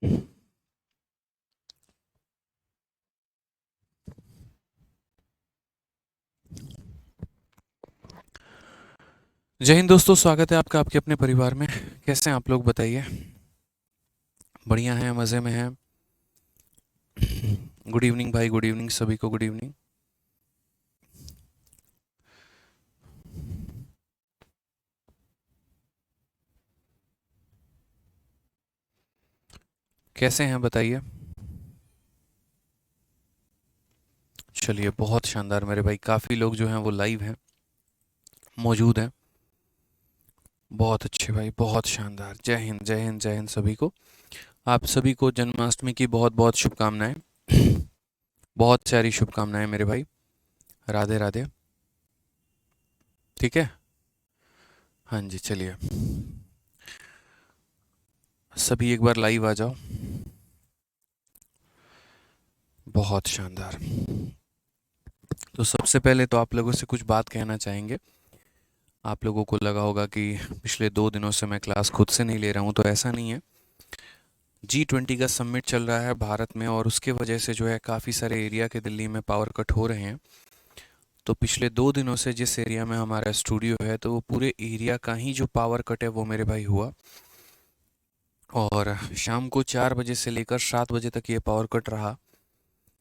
जय हिंद दोस्तों, स्वागत है आपका आपके अपने परिवार में। कैसे हैं आप लोग, बताइए। बढ़िया हैं, मज़े में हैं। गुड इवनिंग भाई, गुड इवनिंग सभी को, गुड इवनिंग। कैसे हैं बताइए। चलिए, बहुत शानदार मेरे भाई, काफ़ी लोग जो हैं वो लाइव हैं, मौजूद हैं। बहुत अच्छे भाई, बहुत शानदार। जय हिंद, जय हिंद, जय हिंद सभी को। आप सभी को जन्माष्टमी की बहुत बहुत शुभकामनाएं। बहुत सारी शुभकामनाएं मेरे भाई। राधे राधे। ठीक है। हाँ जी, चलिए सभी एक बार लाइव आ जाओ। बहुत शानदार। तो सबसे पहले तो आप लोगों से कुछ बात कहना चाहेंगे। आप लोगों को लगा होगा कि पिछले 2 दिनों से मैं क्लास खुद से नहीं ले रहा हूँ, तो ऐसा नहीं है। G20 का समिट चल रहा है भारत में, और उसके वजह से जो है काफ़ी सारे एरिया के दिल्ली में पावर कट हो रहे हैं। तो पिछले 2 दिनों से जिस एरिया में हमारा स्टूडियो है, तो वो पूरे एरिया का ही जो पावर कट है वो मेरे भाई हुआ। और शाम को 4 बजे से लेकर 7 बजे तक ये पावर कट रहा।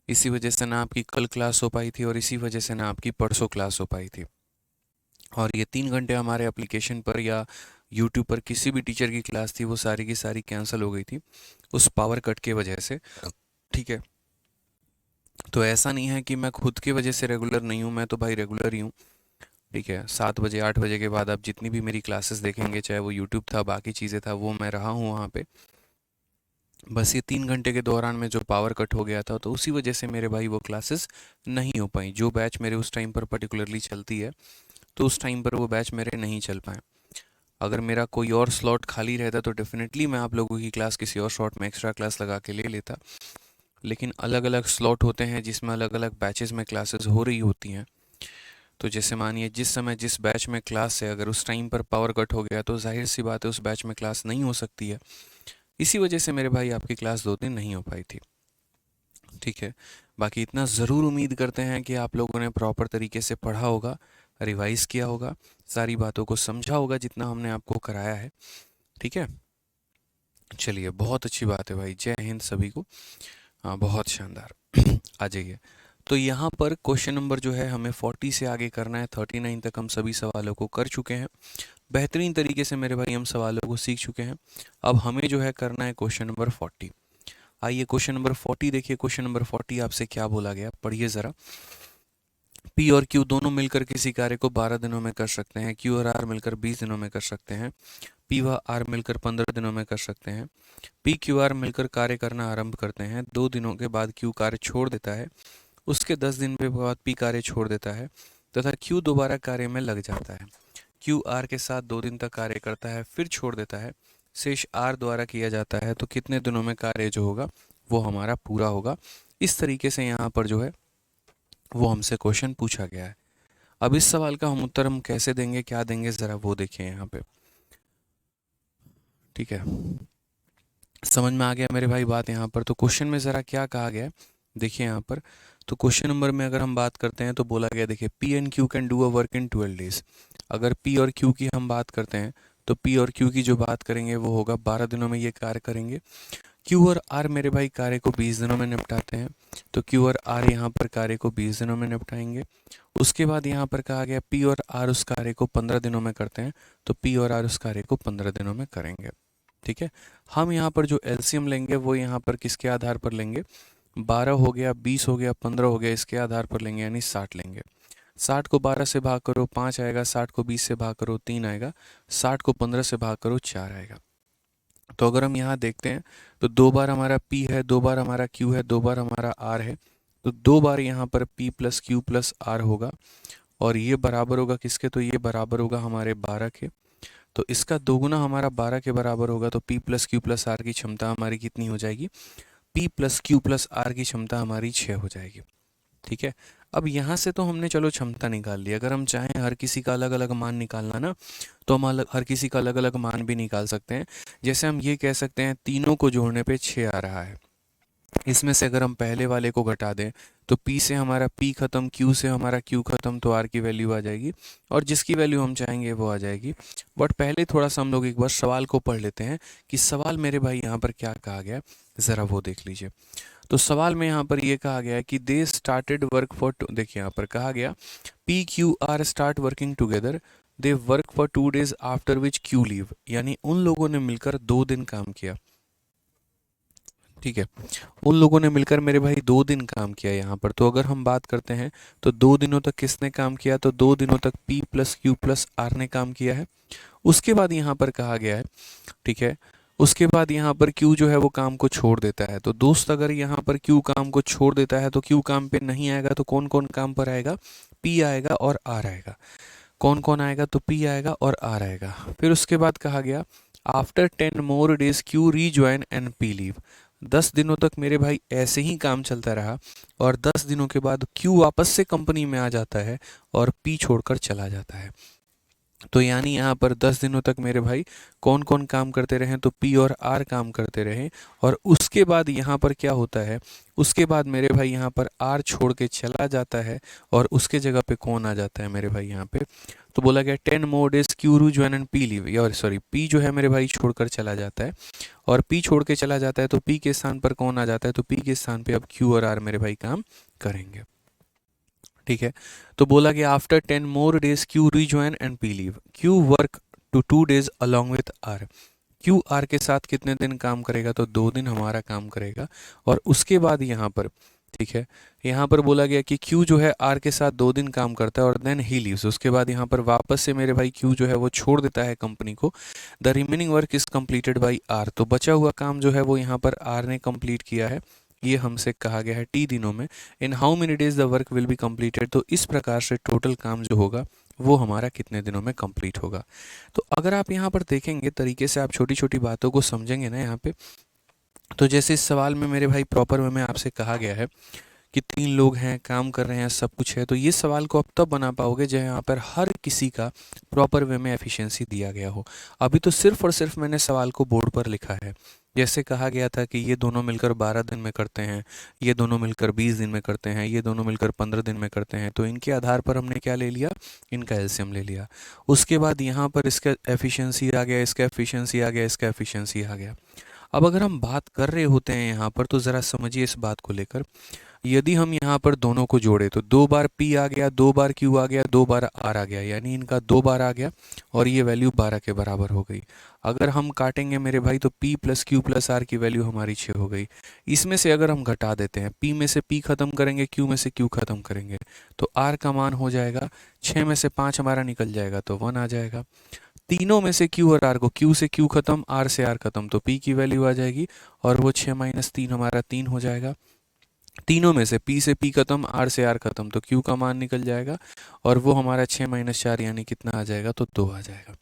इसी वजह से ना आपकी कल क्लास हो पाई थी, और इसी वजह से ना आपकी परसों क्लास हो पाई थी। और ये 3 घंटे हमारे एप्लीकेशन पर या यूट्यूब पर किसी भी टीचर की क्लास थी, वो सारी की सारी कैंसिल हो गई थी उस पावर कट के वजह से। ठीक है। तो ऐसा नहीं है कि मैं खुद की वजह से रेगुलर नहीं हूँ, मैं तो भाई रेगुलर ही हूँ। ठीक है, 7 बजे 8 बजे के बाद आप जितनी भी मेरी क्लासेस देखेंगे, चाहे वो यूट्यूब था, बाकी चीज़ें था, वो मैं रहा हूँ वहाँ पे। बस ये 3 घंटे के दौरान में जो पावर कट हो गया था, तो उसी वजह से मेरे भाई वो क्लासेस नहीं हो पाई। जो बैच मेरे उस टाइम पर पर्टिकुलरली चलती है, तो उस टाइम पर वो बैच मेरे नहीं चल पाए। अगर मेरा कोई और स्लॉट खाली रहता तो डेफिनेटली मैं आप लोगों की क्लास किसी और शॉट में एक्स्ट्रा क्लास लगा के ले लेता। लेकिन अलग अलग स्लॉट होते हैं जिसमें अलग अलग बैचेस में क्लासेस हो रही होती हैं। तो जैसे मानिए जिस समय जिस बैच में क्लास है, अगर उस टाइम पर पावर कट हो गया, तो जाहिर सी बात है उस बैच में क्लास नहीं हो सकती है। इसी वजह से मेरे भाई आपकी क्लास 2 दिन नहीं हो पाई थी। ठीक है। बाकी इतना ज़रूर उम्मीद करते हैं कि आप लोगों ने प्रॉपर तरीके से पढ़ा होगा, रिवाइज किया होगा, सारी बातों को समझा होगा जितना हमने आपको कराया है। ठीक है। चलिए, बहुत अच्छी बात है भाई, जय हिंद सभी को। हाँ, बहुत शानदार। आ जाइए। तो यहाँ पर क्वेश्चन नंबर जो है हमें 40 से आगे करना है। 39 तक हम सभी सवालों को कर चुके हैं। बेहतरीन तरीके से मेरे भाई हम सवालों को सीख चुके हैं। अब हमें जो है करना है क्वेश्चन नंबर 40। आइए क्वेश्चन नंबर 40 देखिए। क्वेश्चन नंबर 40 आपसे क्या बोला गया, पढ़िए ज़रा। पी और क्यू दोनों मिलकर किसी कार्य को 12 दिनों में कर सकते हैं। क्यू और आर मिलकर 20 दिनों में कर सकते हैं। पी व आर मिलकर 15 दिनों में कर सकते हैं। पी क्यू आर मिलकर कार्य करना आरंभ करते हैं। 2 दिनों के बाद क्यू कार्य छोड़ देता है। उसके 10 दिन के बाद पी कार्य छोड़ देता है, तथा क्यू दोबारा कार्य में लग जाता है। क्यू आर के साथ 2 दिन तक कार्य करता है, फिर छोड़ देता है। शेष आर द्वारा किया जाता है, तो कितने दिनों में कार्य जो होगा वो हमारा पूरा होगा। इस तरीके से यहाँ पर जो है वो हमसे क्वेश्चन पूछा गया है। अब इस सवाल का हम उत्तर हम कैसे देंगे, क्या देंगे, ज़रा वो देखिए यहाँ पे। ठीक है, समझ में आ गया मेरे भाई बात यहाँ पर। तो क्वेश्चन में ज़रा क्या कहा गया है, देखिए यहाँ पर। तो क्वेश्चन नंबर में अगर हम बात करते हैं, तो बोला गया, देखिए, P and Q can do a work in 12 days. अगर पी और क्यू की हम बात करते हैं, तो पी और क्यू की जो बात करेंगे वो होगा 12 दिनों में ये कार्य करेंगे। क्यू और आर मेरे भाई कार्य को 20 दिनों में निपटाते हैं, तो क्यू और आर यहाँ पर कार्य को 20 दिनों में निपटाएंगे। उसके बाद यहाँ पर कहा गया पी और आर उस कार्य को 15 दिनों में करते हैं, तो पी और आर उस कार्य को 15 दिनों में करेंगे। ठीक है। हम यहाँ पर जो एलसीएम लेंगे वो यहाँ पर किसके आधार पर लेंगे, 12 हो गया, 20 हो गया, 15 हो गया, इसके आधार पर लेंगे, यानी 60 लेंगे। 60 को 12 से भाग करो 5 आएगा, 60 को 20 से भाग करो 3 आएगा, 60 को 15 से भाग करो 4 आएगा। तो अगर हम यहाँ देखते हैं, तो 2 बार हमारा P है, 2 बार हमारा Q है, 2 बार हमारा R है। तो 2 बार यहाँ पर P plus Q plus R होगा, और ये बराबर होगा किसके, तो ये बराबर होगा हमारे 12 के। तो इसका दोगुना हमारा 12 के बराबर होगा, तो P plus Q plus R की क्षमता हमारी कितनी हो जाएगी, P plus Q plus R की क्षमता हमारी 6 हो जाएगी। ठीक है। अब यहाँ से तो हमने चलो क्षमता निकाल ली। अगर हम चाहें हर किसी का अलग अलग मान निकालना ना, तो हम हर किसी का अलग अलग मान भी निकाल सकते हैं। जैसे हम ये कह सकते हैं तीनों को जोड़ने पे 6 आ रहा है। इसमें से अगर हम पहले वाले को घटा दें तो P से हमारा P खत्म, Q से हमारा Q खत्म, तो R की वैल्यू आ जाएगी और जिसकी वैल्यू हम चाहेंगे वो आ जाएगी। बट पहले थोड़ा सा हम लोग एक बार सवाल को पढ़ लेते हैं कि सवाल मेरे भाई यहाँ पर क्या कहा गया है, ज़रा वो देख लीजिए। तो सवाल में यहाँ पर ये कहा गया है कि दे स्टार्टेड वर्क फॉर, देखिए यहाँ पर कहा गया PQR start working together, they work for 2 days after which Q leave, यानी उन लोगों ने मिलकर 2 दिन काम किया। ठीक है, उन लोगों ने मिलकर मेरे भाई 2 दिन काम किया यहाँ पर। तो अगर हम बात करते हैं तो 2 दिनों तक किसने काम किया, तो 2 दिनों तक P plus Q plus R ने काम किया है। उसके बाद यहाँ पर कहा गया है, ठीक है, उसके बाद यहाँ पर Q जो है वो काम को छोड़ देता है। तो दोस्त अगर यहाँ पर Q काम को छोड़ देता है तो Q काम पे नहीं आएगा, तो कौन कौन काम पर आएगा, P आएगा और R आएगा। कौन कौन आएगा, तो P आएगा और R आएगा। फिर उसके बाद कहा गया after 10 more days Q rejoin and P leave, 10 दिनों तक मेरे भाई ऐसे ही काम चलता रहा और 10 दिनों के बाद Q वापस से कंपनी में आ जाता है और P छोड़कर चला जाता है। तो यानी यहाँ पर 10 दिनों तक मेरे भाई कौन कौन काम करते रहे, तो P और R काम करते रहे। और उसके बाद यहाँ पर क्या होता है, उसके बाद मेरे भाई यहाँ पर R छोड़ के चला जाता है और उसके जगह पे कौन आ जाता है मेरे भाई यहाँ पे, तो बोला गया 10 more days Q rejoin and P leave, या सॉरी P जो है मेरे भाई छोड़कर चला जाता है और P छोड़ के चला जाता है तो P के स्थान पर कौन आ जाता है, तो P के स्थान पे अब Q और R मेरे भाई काम करेंगे। ठीक है, तो बोला गया after 10 more days Q rejoin and P leave, Q work to 2 days along with R, Q R के साथ कितने दिन काम करेगा, तो 2 दिन हमारा काम करेगा। और उसके बाद यहाँ पर, ठीक है, यहाँ पर बोला गया कि Q जो है R के साथ 2 दिन काम करता है और देन ही लीव्स, उसके बाद यहाँ पर वापस से मेरे भाई Q जो है वो छोड़ देता है कंपनी को। The remaining work is completed by R, तो बचा हुआ काम जो है वो यहाँ पर R ने कंप्लीट किया है। ये हमसे कहा गया है T दिनों में। In how many days the work will be completed, तो इस प्रकार से टोटल काम जो होगा वो हमारा कितने दिनों में कंप्लीट होगा। तो अगर आप यहाँ पर देखेंगे तरीके से, आप छोटी छोटी बातों को समझेंगे ना यहाँ पे, तो जैसे इस सवाल में मेरे भाई प्रॉपर वे में आपसे कहा गया है कि 3 लोग हैं, काम कर रहे हैं, सब कुछ है, तो ये सवाल को आप तब बना पाओगे जब यहाँ पर हर किसी का प्रॉपर वे में एफिशिएंसी दिया गया हो। अभी तो सिर्फ और सिर्फ मैंने सवाल को बोर्ड पर लिखा है। जैसे कहा गया था कि ये दोनों मिलकर 12 दिन में करते हैं, ये दोनों मिलकर 20 दिन में करते हैं, ये दोनों मिलकर 15 दिन में करते हैं, तो इनके आधार पर हमने क्या ले लिया, इनका एलसीएम ले लिया। उसके बाद यहाँ पर इसका एफिशिएंसी आ गया, इसका एफिशिएंसी आ गया, इसका एफिशिएंसी आ गया। अब अगर हम बात कर रहे होते हैं यहाँ पर, तो ज़रा समझिए इस बात को लेकर। यदि हम यहाँ पर दोनों को जोड़े तो 2 बार P आ गया, 2 बार Q आ गया, 2 बार R आ गया, यानी इनका 2 बार आ गया और ये वैल्यू 12 के बराबर हो गई। अगर हम काटेंगे मेरे भाई तो P plus Q plus R की वैल्यू हमारी 6 हो गई। इसमें से अगर हम घटा देते हैं, P में से P खत्म करेंगे, Q में से Q खत्म करेंगे, तो R का मान हो जाएगा 6 में से 5 हमारा निकल जाएगा तो 1 आ जाएगा। तीनों में से Q और R को, Q से Q खत्म, R से R खत्म, तो P की वैल्यू आ जाएगी और वो 6 माइनस 3 हमारा 3 हो जाएगा। तीनों में से P से P खत्म, R से R खत्म, तो Q का मान निकल जाएगा और वो हमारा 6 माइनस 4 यानी कितना आ जाएगा, तो 2 आ जाएगा।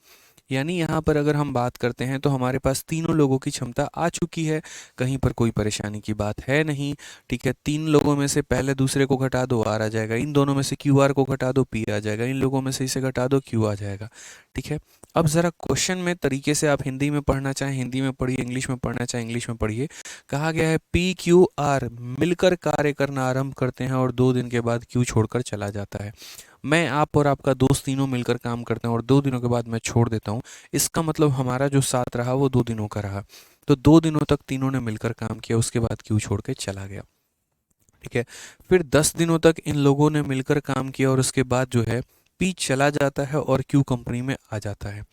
यानी यहाँ पर अगर हम बात करते हैं तो हमारे पास तीनों लोगों की क्षमता आ चुकी है, कहीं पर कोई परेशानी की बात है नहीं। ठीक है, 3 लोगों में से पहले दूसरे को घटा दो, R आ जाएगा। इन दोनों में से QR को घटा दो, P आ जाएगा। इन लोगों में से इसे घटा दो, Q आ जाएगा। ठीक है, अब ज़रा क्वेश्चन में तरीके से आप हिंदी में पढ़ना चाहें हिंदी में पढ़िए, इंग्लिश में पढ़ना चाहें इंग्लिश में पढ़िए। कहा गया है PQR मिलकर कार्य करना आरंभ करते हैं और 2 दिन के बाद Q छोड़कर चला जाता है। मैं, आप और आपका दोस्त तीनों मिलकर काम करते हैं और 2 दिनों के बाद मैं छोड़ देता हूँ। इसका मतलब हमारा जो साथ रहा वो 2 दिनों का रहा। तो 2 दिनों तक तीनों ने मिलकर काम किया, उसके बाद Q छोड़ के चला गया। ठीक है, फिर 10 दिनों तक इन लोगों ने मिलकर काम किया और उसके बाद जो है P चला जाता है और Q कंपनी में आ जाता है।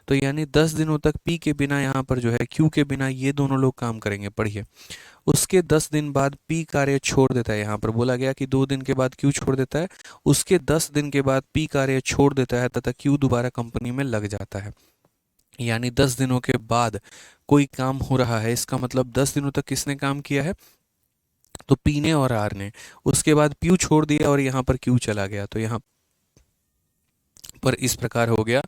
तो यानी 10 दिनों तक P के बिना यहाँ पर जो है Q के बिना ये दोनों लोग काम करेंगे। पढ़िए, उसके 10 दिन बाद P कार्य छोड़ देता है। यहाँ पर बोला गया कि 2 दिन के बाद Q छोड़ देता है, उसके 10 दिन के बाद P कार्य छोड़ देता है तथा Q दोबारा कंपनी में लग जाता है। यानी 10 दिनों के बाद कोई काम हो रहा है, इसका मतलब 10 दिनों तक किसने काम किया है, तो P ने और R ने। उसके बाद P छोड़ दिया और यहाँ पर Q चला गया, तो यहाँ पर इस प्रकार हो गया।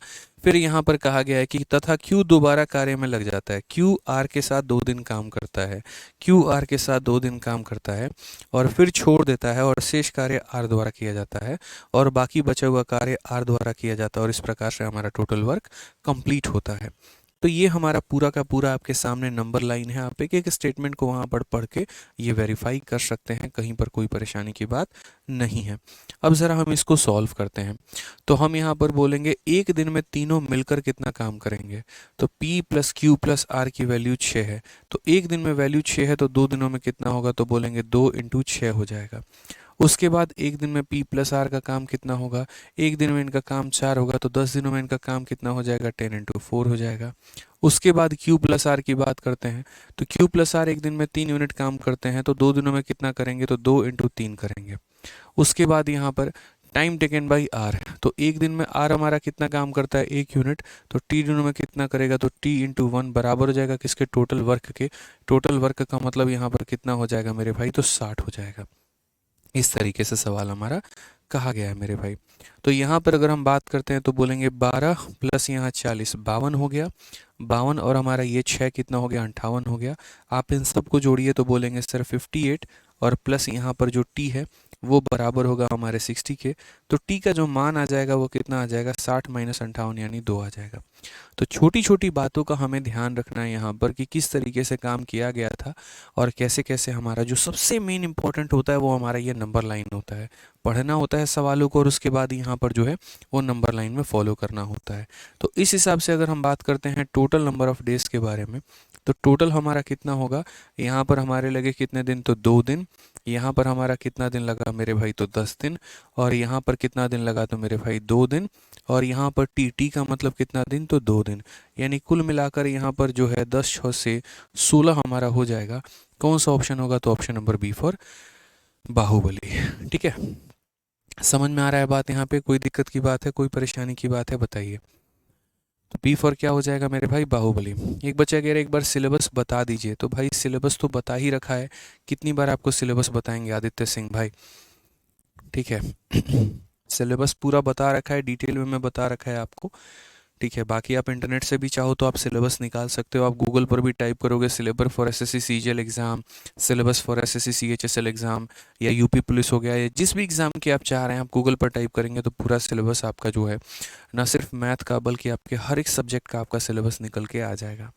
फिर यहाँ पर कहा गया है कि तथा Q दोबारा कार्य में लग जाता है। Q R के साथ 2 दिन काम करता है, Q R के साथ 2 दिन काम करता है और फिर छोड़ देता है और शेष कार्य R द्वारा किया जाता है और बाकी बचा हुआ कार्य R द्वारा किया जाता है और इस प्रकार से हमारा टोटल वर्क कंप्लीट होता है। तो ये हमारा पूरा का पूरा आपके सामने नंबर लाइन है। आप एक एक स्टेटमेंट को वहाँ पर पढ़ के ये वेरीफाई कर सकते हैं, कहीं पर कोई परेशानी की बात नहीं है। अब ज़रा हम इसको सॉल्व करते हैं। तो हम यहाँ पर बोलेंगे एक दिन में तीनों मिलकर कितना काम करेंगे। तो P plus Q plus R की वैल्यू 6 है, तो एक दिन में वैल्यू 6 है तो 2 दिनों में कितना होगा, तो बोलेंगे 2 इंटू 6 हो जाएगा। उसके बाद एक दिन में P प्लस R का काम कितना होगा, एक दिन में इनका काम 4 होगा तो 10 दिनों में इनका काम कितना हो जाएगा, 10 इंटू 4 हो जाएगा। उसके बाद Q प्लस R की बात करते हैं तो Q प्लस R एक दिन में 3 यूनिट काम करते हैं तो 2 दिनों में कितना करेंगे, तो 2 इंटू 3 करेंगे। उसके बाद यहाँ पर टाइम टेकन बाई R, तो एक दिन में R हमारा कितना काम करता है, 1 यूनिट, तो T दिनों में कितना करेगा, तो T इंटू 1 बराबर हो जाएगा किसके, टोटल वर्क के। टोटल वर्क का मतलब यहाँ पर कितना हो जाएगा मेरे भाई, तो 60 हो जाएगा। इस तरीके से सवाल हमारा कहा गया है मेरे भाई। तो यहाँ पर अगर हम बात करते हैं तो बोलेंगे 12 प्लस यहाँ 40 52 हो गया, 52 और हमारा ये 6 कितना हो गया, 58 हो गया। आप इन सबको जोड़िए तो बोलेंगे सर 58 और प्लस यहाँ पर जो T है वो बराबर होगा हमारे 60 के। तो T का जो मान आ जाएगा वो कितना आ जाएगा, 60 माइनस 58 यानी 2 आ जाएगा। तो छोटी छोटी बातों का हमें ध्यान रखना है यहाँ पर कि किस तरीके से काम किया गया था और कैसे कैसे हमारा जो सबसे मेन इंपॉर्टेंट होता है वो हमारा ये नंबर लाइन होता है। पढ़ना होता है सवालों को और उसके बाद यहाँ पर जो है वो नंबर लाइन में फॉलो करना होता है। तो इस हिसाब से अगर हम बात करते हैं टोटल नंबर ऑफ डेज के बारे में, तो टोटल हमारा कितना होगा, यहाँ पर हमारे लगे कितने दिन, तो 2 दिन। यहाँ पर हमारा कितना दिन लगा मेरे भाई, तो 10 दिन। और यहाँ पर कितना दिन लगा, तो मेरे भाई 2 दिन। और यहाँ पर टी का मतलब कितना दिन, तो 2 दिन। यानी कुल मिलाकर यहाँ पर जो है 10 6 से 16 हमारा हो जाएगा। कौन सा ऑप्शन होगा, तो option number B for Baahubali. ठीक है, समझ में आ रहा है बात, यहाँ पे कोई दिक्कत की बात है, कोई परेशानी की बात है, बताइए। तो बी फॉर क्या हो जाएगा मेरे भाई, बाहुबली। एक बच्चा कह रहा है एक बार सिलेबस बता दीजिए, तो भाई सिलेबस तो बता ही रखा है। कितनी बार आपको सिलेबस बताएंगे आदित्य सिंह भाई, ठीक है। सिलेबस पूरा बता रखा है, डिटेल में मैं बता रखा है आपको, ठीक है। बाकी आप इंटरनेट से भी चाहो तो आप सिलेबस निकाल सकते हो। आप गूगल पर भी टाइप करोगे syllabus for SSC CGL exam, syllabus for SSC CHSL exam, या यूपी पुलिस हो गया, या जिस भी एग्ज़ाम की आप चाह रहे हैं आप गूगल पर टाइप करेंगे तो पूरा सिलेबस आपका जो है ना सिर्फ मैथ का बल्कि आपके हर एक सब्जेक्ट का आपका सिलेबस निकल के आ जाएगा,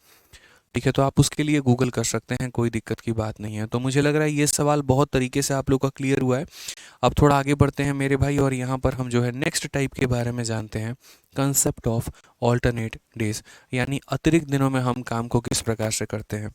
ठीक है। तो आप उसके लिए गूगल कर सकते हैं, कोई दिक्कत की बात नहीं है। तो मुझे लग रहा है ये सवाल बहुत तरीके से आप लोग का क्लियर हुआ है। अब थोड़ा आगे बढ़ते हैं मेरे भाई और यहाँ पर हम जो है नेक्स्ट टाइप के बारे में जानते हैं, कंसेप्ट ऑफ ऑल्टरनेट डेज, यानी अतिरिक्त दिनों में हम काम को किस प्रकार से करते हैं,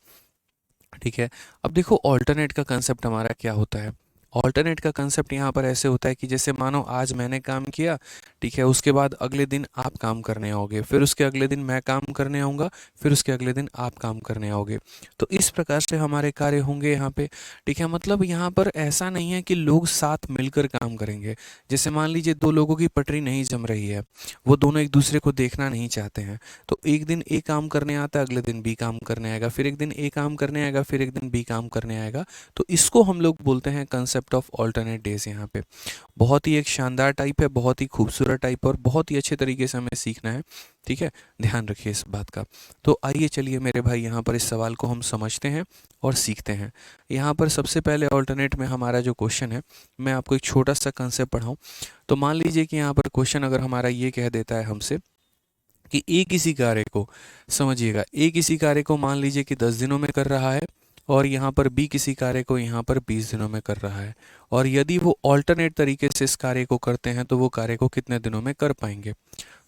ठीक है। अब देखो ऑल्टरनेट का कंसेप्ट हमारा क्या होता है। ऑल्टरनेट का कंसेप्ट यहाँ पर ऐसे होता है कि जैसे मानो आज मैंने काम किया, ठीक है, उसके बाद अगले दिन आप काम करने आओगे, फिर उसके अगले दिन मैं काम करने आऊँगा, फिर उसके अगले दिन आप काम करने आओगे। तो इस प्रकार से हमारे कार्य होंगे यहाँ पे, ठीक है। मतलब यहाँ पर ऐसा नहीं है कि लोग साथ मिलकर काम करेंगे। जैसे मान लीजिए 2 लोगों की पटरी नहीं जम रही है, वो दोनों एक दूसरे को देखना नहीं चाहते हैं, तो एक दिन ए काम करने आता है, अगले दिन बी काम करने आएगा, फिर एक दिन ए काम करने आएगा, फिर एक दिन बी काम करने आएगा। तो इसको हम लोग बोलते हैं कंसेप्ट ऑफ ऑल्टरनेट डेज। यहाँ पे बहुत ही एक शानदार टाइप है, बहुत ही खूबसूरत टाइप और बहुत ही अच्छे तरीके से हमें सीखना है, ठीक है। ध्यान रखिए इस बात का। तो आइए चलिए मेरे भाई यहाँ पर इस सवाल को हम समझते हैं और सीखते हैं। यहाँ पर सबसे पहले ऑल्टरनेट में हमारा जो क्वेश्चन है, मैं आपको एक छोटा सा कंसेप्ट पढ़ाऊँ। तो मान लीजिए कि यहाँ पर क्वेश्चन अगर हमारा ये कह देता है हमसे कि ए किसी कार्य को, समझिएगा, ए किसी कार्य को मान लीजिए कि 10 दिनों में कर रहा है और यहाँ पर बी किसी कार्य को यहाँ पर 20 दिनों में कर रहा है, और यदि वो ऑल्टरनेट तरीके से इस कार्य को करते हैं तो वो कार्य को कितने दिनों में कर पाएंगे।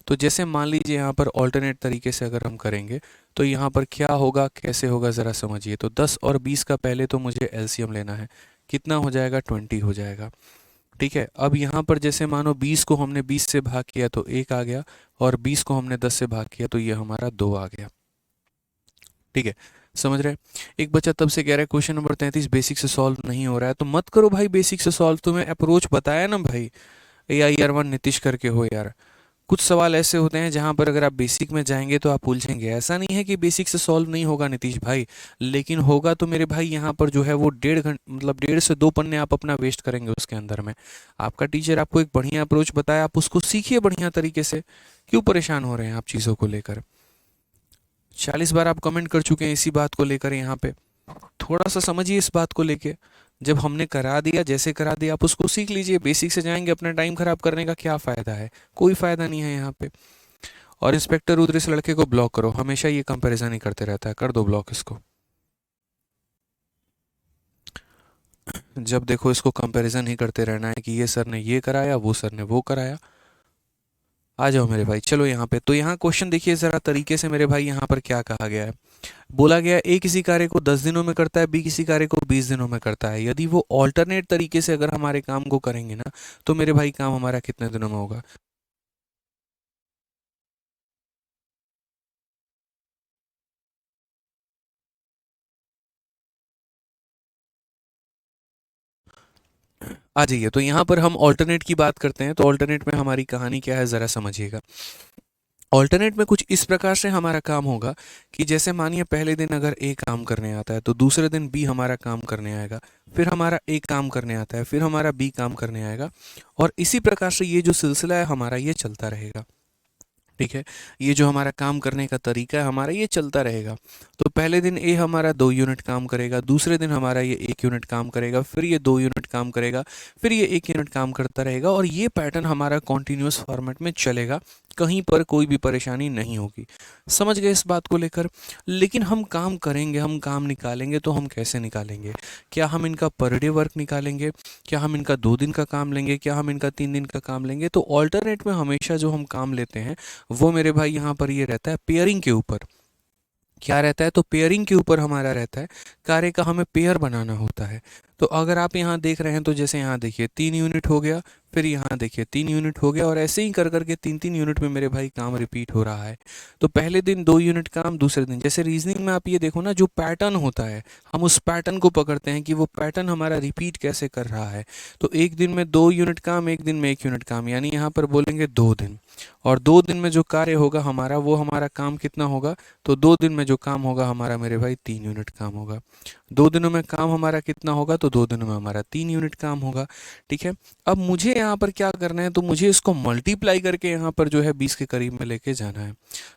तो जैसे मान लीजिए यहाँ पर ऑल्टरनेट तरीके से अगर हम करेंगे तो यहाँ पर क्या होगा, कैसे होगा, ज़रा समझिए। तो 10 और 20 का पहले तो मुझे एलसीएम लेना है, कितना हो जाएगा, 20 हो जाएगा, ठीक है। अब यहाँ पर जैसे मानो 20 को हमने 20 से भाग किया तो 1 आ गया, और 20 को हमने 10 से भाग किया तो ये हमारा 2 आ गया, ठीक है। समझ रहे। एक बच्चा तब से कह रहा है क्वेश्चन नंबर 33 बेसिक से सॉल्व नहीं हो रहा है, तो मत करो भाई बेसिक से सॉल्व, तुम्हें अप्रोच बताया ना भाई, AIR1 नीतीश करके हो यार, कुछ सवाल ऐसे होते हैं जहाँ पर अगर आप बेसिक में जाएंगे तो आप उलझेंगे। ऐसा नहीं है कि बेसिक से सॉल्व नहीं होगा नीतीश भाई, लेकिन होगा तो मेरे भाई यहाँ पर जो है वो 1.5 घंटे मतलब 1.5 से 2 पन्ने आप अपना वेस्ट करेंगे उसके अंदर में। आपका टीचर आपको एक बढ़िया अप्रोच बताया, आप उसको सीखिए बढ़िया तरीके से। क्यों परेशान हो रहे हैं आप चीज़ों को लेकर? 40 बार आप कमेंट कर चुके हैं इसी बात को लेकर यहाँ पे। थोड़ा सा समझिए इस बात को लेके। जब हमने करा दिया, जैसे करा दिया आप उसको सीख लीजिए। बेसिक से जाएंगे अपना टाइम खराब करने का क्या फ़ायदा है? कोई फ़ायदा नहीं है यहाँ पे। और इंस्पेक्टर रुद्र इस लड़के को ब्लॉक करो, हमेशा ये कंपैरिजन ही करते रहता है, कर दो ब्लॉक इसको। जब देखो इसको कंपैरिजन ही करते रहना है कि ये सर ने ये कराया, वो सर ने वो कराया। आ जाओ मेरे भाई, चलो यहाँ पे। तो यहाँ क्वेश्चन देखिए ज़रा तरीके से मेरे भाई, यहाँ पर क्या कहा गया है। बोला गया ए किसी कार्य को 10 दिनों में करता है, बी किसी कार्य को 20 दिनों में करता है। यदि वो ऑल्टरनेट तरीके से अगर हमारे काम को करेंगे ना, तो मेरे भाई काम हमारा कितने दिनों में होगा? आ जाइए। तो यहाँ पर हम ऑल्टरनेट की बात करते हैं, तो ऑल्टरनेट में हमारी कहानी क्या है ज़रा समझिएगा। ऑल्टरनेट में कुछ इस प्रकार से हमारा काम होगा कि जैसे मानिए पहले दिन अगर ए काम करने आता है तो दूसरे दिन बी हमारा काम करने आएगा, फिर हमारा ए काम करने आता है, फिर हमारा बी काम करने आएगा, और इसी प्रकार से ये जो सिलसिला है हमारा ये चलता रहेगा। ठीक है, ये जो हमारा काम करने का तरीका है हमारा ये चलता रहेगा। तो पहले दिन ए हमारा 2 यूनिट काम करेगा, दूसरे दिन हमारा ये 1 यूनिट काम करेगा, फिर ये 2 यूनिट काम करेगा, फिर ये 1 यूनिट काम करता रहेगा, और ये पैटर्न हमारा कॉन्टिन्यूस फॉर्मेट में चलेगा। कहीं पर कोई भी परेशानी नहीं होगी। समझ गए इस बात को लेकर? लेकिन हम काम करेंगे, हम काम निकालेंगे, तो हम कैसे निकालेंगे? क्या हम इनका पर डे वर्क निकालेंगे? क्या हम इनका 2 दिन का काम लेंगे? क्या हम इनका 3 दिन का काम लेंगे? तो ऑल्टरनेट में हमेशा जो हम काम लेते हैं वो मेरे भाई यहाँ पर ये रहता है पेयरिंग के ऊपर। क्या रहता है? तो पेयरिंग के ऊपर हमारा रहता है। कार्य का हमें पेयर बनाना होता है। तो अगर आप यहाँ देख रहे हैं तो जैसे यहाँ देखिए 3 यूनिट हो गया, फिर यहाँ देखिए 3 यूनिट हो गया, और ऐसे ही कर करके 3 3 यूनिट में मेरे भाई काम रिपीट हो रहा है। तो पहले दिन 2 यूनिट काम, दूसरे दिन जैसे रीजनिंग में आप ये देखो ना, जो पैटर्न होता है हम उस पैटर्न को पकड़ते हैं कि वो पैटर्न हमारा रिपीट कैसे कर रहा है। तो एक दिन में 2 यूनिट काम, एक दिन में 1 यूनिट काम, यानी यहाँ पर बोलेंगे 2 दिन। और 2 दिन में जो कार्य होगा हमारा वो हमारा काम कितना होगा? तो 2 दिन में जो काम होगा हमारा मेरे भाई 3 यूनिट काम होगा। 2 दिनों में काम हमारा कितना होगा? तो 2 दिनों में हमारा 3 यूनिट काम होगा। ठीक है, अब मुझे यहाँ पर क्या करना है? तो मुझे इसको मल्टीप्लाई करके यहाँ पर जो है 20 के करीब में लेके जाना है।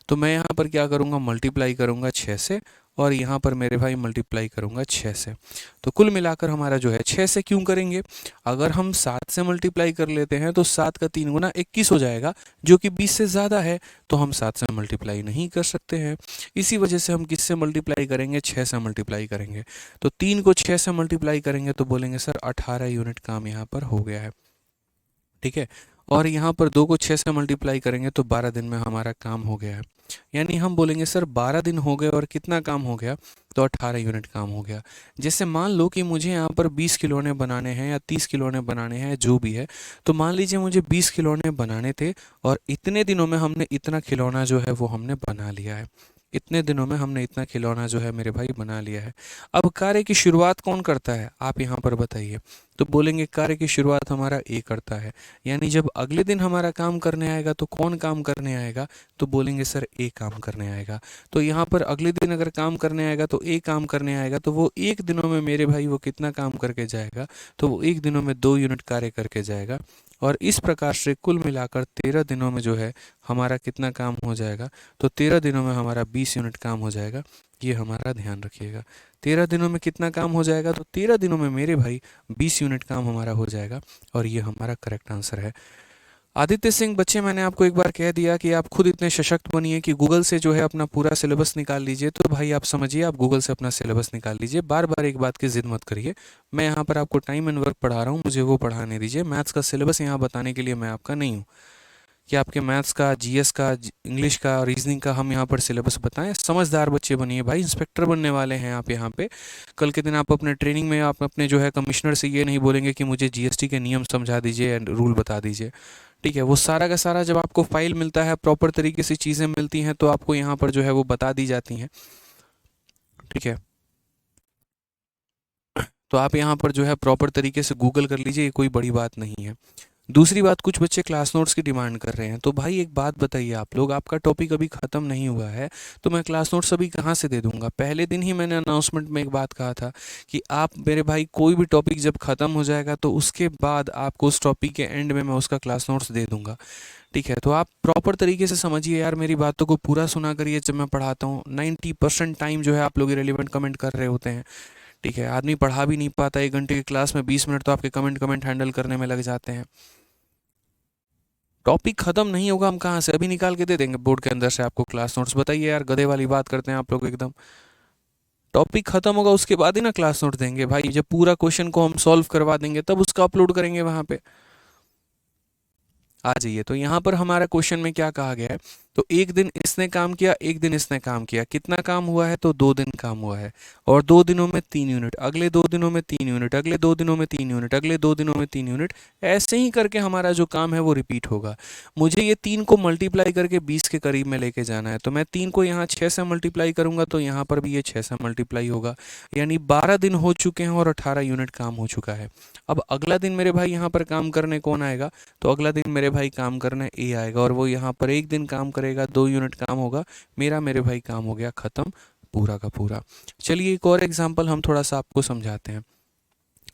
तो मैं यहाँ पर क्या करूँगा? मल्टीप्लाई करूँगा 6 से, और यहाँ पर मेरे भाई मल्टीप्लाई करूँगा 6 से। तो कुल मिलाकर हमारा जो है 6 से क्यों करेंगे? अगर हम 7 से मल्टीप्लाई कर लेते हैं तो 7 का 3 गुना 21 हो जाएगा, जो कि 20 से ज़्यादा है। तो हम 7 से मल्टीप्लाई नहीं कर सकते हैं। इसी वजह से हम किससे मल्टीप्लाई करेंगे? 6 से मल्टीप्लाई करेंगे। तो 3 को 6 से मल्टीप्लाई करेंगे तो बोलेंगे सर 18 यूनिट काम यहाँ पर हो गया है। ठीक है, और यहाँ पर 2 को 6 से मल्टीप्लाई करेंगे तो 12 दिन में हमारा काम हो गया है। यानी हम बोलेंगे सर 12 दिन हो गए और कितना काम हो गया? तो 18 यूनिट काम हो गया। जैसे मान लो कि मुझे यहाँ पर 20 खिलौने बनाने हैं या 30 खिलौने बनाने हैं, जो भी है। तो मान लीजिए मुझे 20 खिलौने बनाने थे, और इतने दिनों में हमने इतना खिलौना जो है वो हमने बना लिया है। इतने दिनों में हमने इतना खिलौना जो है मेरे भाई बना लिया है। अब कार्य की शुरुआत कौन करता है? आप यहाँ पर बताइए। तो बोलेंगे कार्य की शुरुआत हमारा ए करता है। यानी जब अगले दिन हमारा काम करने आएगा तो कौन काम करने आएगा? तो बोलेंगे सर ए काम करने आएगा। तो यहाँ पर अगले दिन अगर काम करने आएगा तो ए काम करने आएगा, तो वो 1 दिनों में मेरे भाई वो कितना काम करके जाएगा? तो वो 1 दिनों में 2 यूनिट कार्य करके जाएगा। और इस प्रकार से कुल मिलाकर 13 दिनों में जो है हमारा कितना काम हो जाएगा? तो 13 दिनों में हमारा 20 यूनिट काम हो जाएगा। ये हमारा ध्यान रखिएगा। 13 दिनों में कितना काम हो जाएगा? तो 13 दिनों में मेरे भाई 20 यूनिट काम हमारा हो जाएगा, और ये हमारा करेक्ट आंसर है। आदित्य सिंह बच्चे, मैंने आपको एक बार कह दिया कि आप खुद इतने सशक्त बनिए कि गूगल से जो है अपना पूरा सिलेबस निकाल लीजिए। तो भाई आप समझिए, आप गूगल से अपना सिलेबस निकाल लीजिए। बार बार एक बात की जिद मत करिए। मैं यहाँ पर आपको टाइम एंड वर्क पढ़ा रहा हूँ, मुझे वो पढ़ाने दीजिए। मैथ्स का सिलेबस यहाँ बताने के लिए मैं आपका नहीं हूँ कि आपके मैथ्स का, जीएस का, इंग्लिश का, रीजनिंग का हम यहाँ पर सिलेबस बताएं। समझदार बच्चे बनिए भाई, इंस्पेक्टर बनने वाले हैं आप यहाँ पे। कल के दिन आप अपने ट्रेनिंग में आप अपने जो है कमिश्नर से ये नहीं बोलेंगे कि मुझे जीएसटी के नियम समझा दीजिए एंड रूल बता दीजिए। ठीक है, वो सारा का सारा जब आपको फाइल मिलता है, प्रॉपर तरीके से चीज़ें मिलती हैं, तो आपको यहाँ पर जो है वो बता दी जाती हैं। ठीक है, तो आप यहाँ पर जो है प्रॉपर तरीके से गूगल कर लीजिए, ये कोई बड़ी बात नहीं है। दूसरी बात, कुछ बच्चे क्लास नोट्स की डिमांड कर रहे हैं, तो भाई एक बात बताइए आप लोग, आपका टॉपिक अभी ख़त्म नहीं हुआ है तो मैं क्लास नोट्स अभी कहाँ से दे दूंगा? पहले दिन ही मैंने अनाउंसमेंट में एक बात कहा था कि आप मेरे भाई कोई भी टॉपिक जब ख़त्म हो जाएगा तो उसके बाद आपको उस टॉपिक के एंड में मैं उसका क्लास नोट्स दे दूंगा। ठीक है, तो आप प्रॉपर तरीके से समझिए यार, मेरी बातों को पूरा सुना करिए जब मैं पढ़ाता हूँ। 90% टाइम जो है आप लोग इरेलीवेंट कमेंट कर रहे होते हैं। ठीक है, आदमी पढ़ा भी नहीं पाता, 1 घंटे की क्लास में 20 मिनट तो आपके कमेंट कमेंट हैंडल करने में लग जाते हैं। टॉपिक खत्म नहीं होगा, हम कहाँ से अभी निकाल के दे देंगे बोर्ड के अंदर से आपको क्लास नोट्स? बताइए यार, गधे वाली बात करते हैं आप लोग एकदम। टॉपिक खत्म होगा उसके बाद ही ना क्लास नोट देंगे भाई, जब पूरा क्वेश्चन को हम सॉल्व करवा देंगे तब उसका अपलोड करेंगे वहाँ पे। आ जाइए, तो यहाँ पर हमारा क्वेश्चन में क्या कहा गया है, तो एक दिन इसने काम किया, एक दिन इसने काम किया, कितना काम हुआ है? तो 2 दिन काम हुआ है, और 2 दिनों में 3 यूनिट, अगले 2 दिनों में 3 यूनिट, अगले 2 दिनों में 3 यूनिट, अगले 2 दिनों में 3 यूनिट। ऐसे ही करके हमारा जो काम है वो रिपीट होगा। मुझे ये 3 को मल्टीप्लाई करके 20 के करीब में लेके जाना है, तो मैं 3 को यहाँ 6 से मल्टीप्लाई करूंगा तो यहाँ पर भी ये 6 से मल्टीप्लाई होगा। यानी 12 दिन हो चुके हैं और 18 यूनिट काम हो चुका है। अब अगला दिन मेरे भाई यहाँ पर काम करने कौन आएगा? तो अगला दिन मेरे भाई काम करने ए आएगा, और वो यहाँ पर एक दिन काम करेगा, 2 यूनिट काम होगा मेरा, मेरे भाई काम हो गया ख़त्म पूरा का पूरा। चलिए एक और एग्जांपल हम थोड़ा सा आपको समझाते हैं।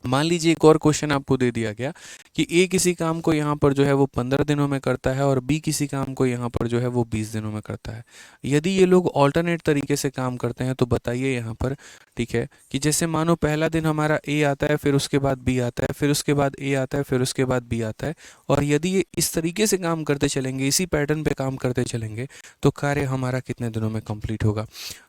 मान लीजिए एक और क्वेश्चन आपको दे दिया गया कि ए किसी काम को यहाँ पर जो है वो 15 दिनों में करता है और बी किसी काम को यहाँ पर जो है वो 20 दिनों में करता है। यदि ये लोग ऑल्टरनेट तरीके से काम करते हैं तो बताइए यहाँ पर, ठीक है, कि जैसे मानो पहला दिन हमारा ए आता है, फिर उसके बाद बी आता है, फिर उसके बाद ए आता है, फिर उसके बाद बी आता है, और यदि ये इस तरीके से काम करते चलेंगे, इसी पैटर्न पे काम करते चलेंगे, तो कार्य हमारा कितने दिनों में कंप्लीट होगा?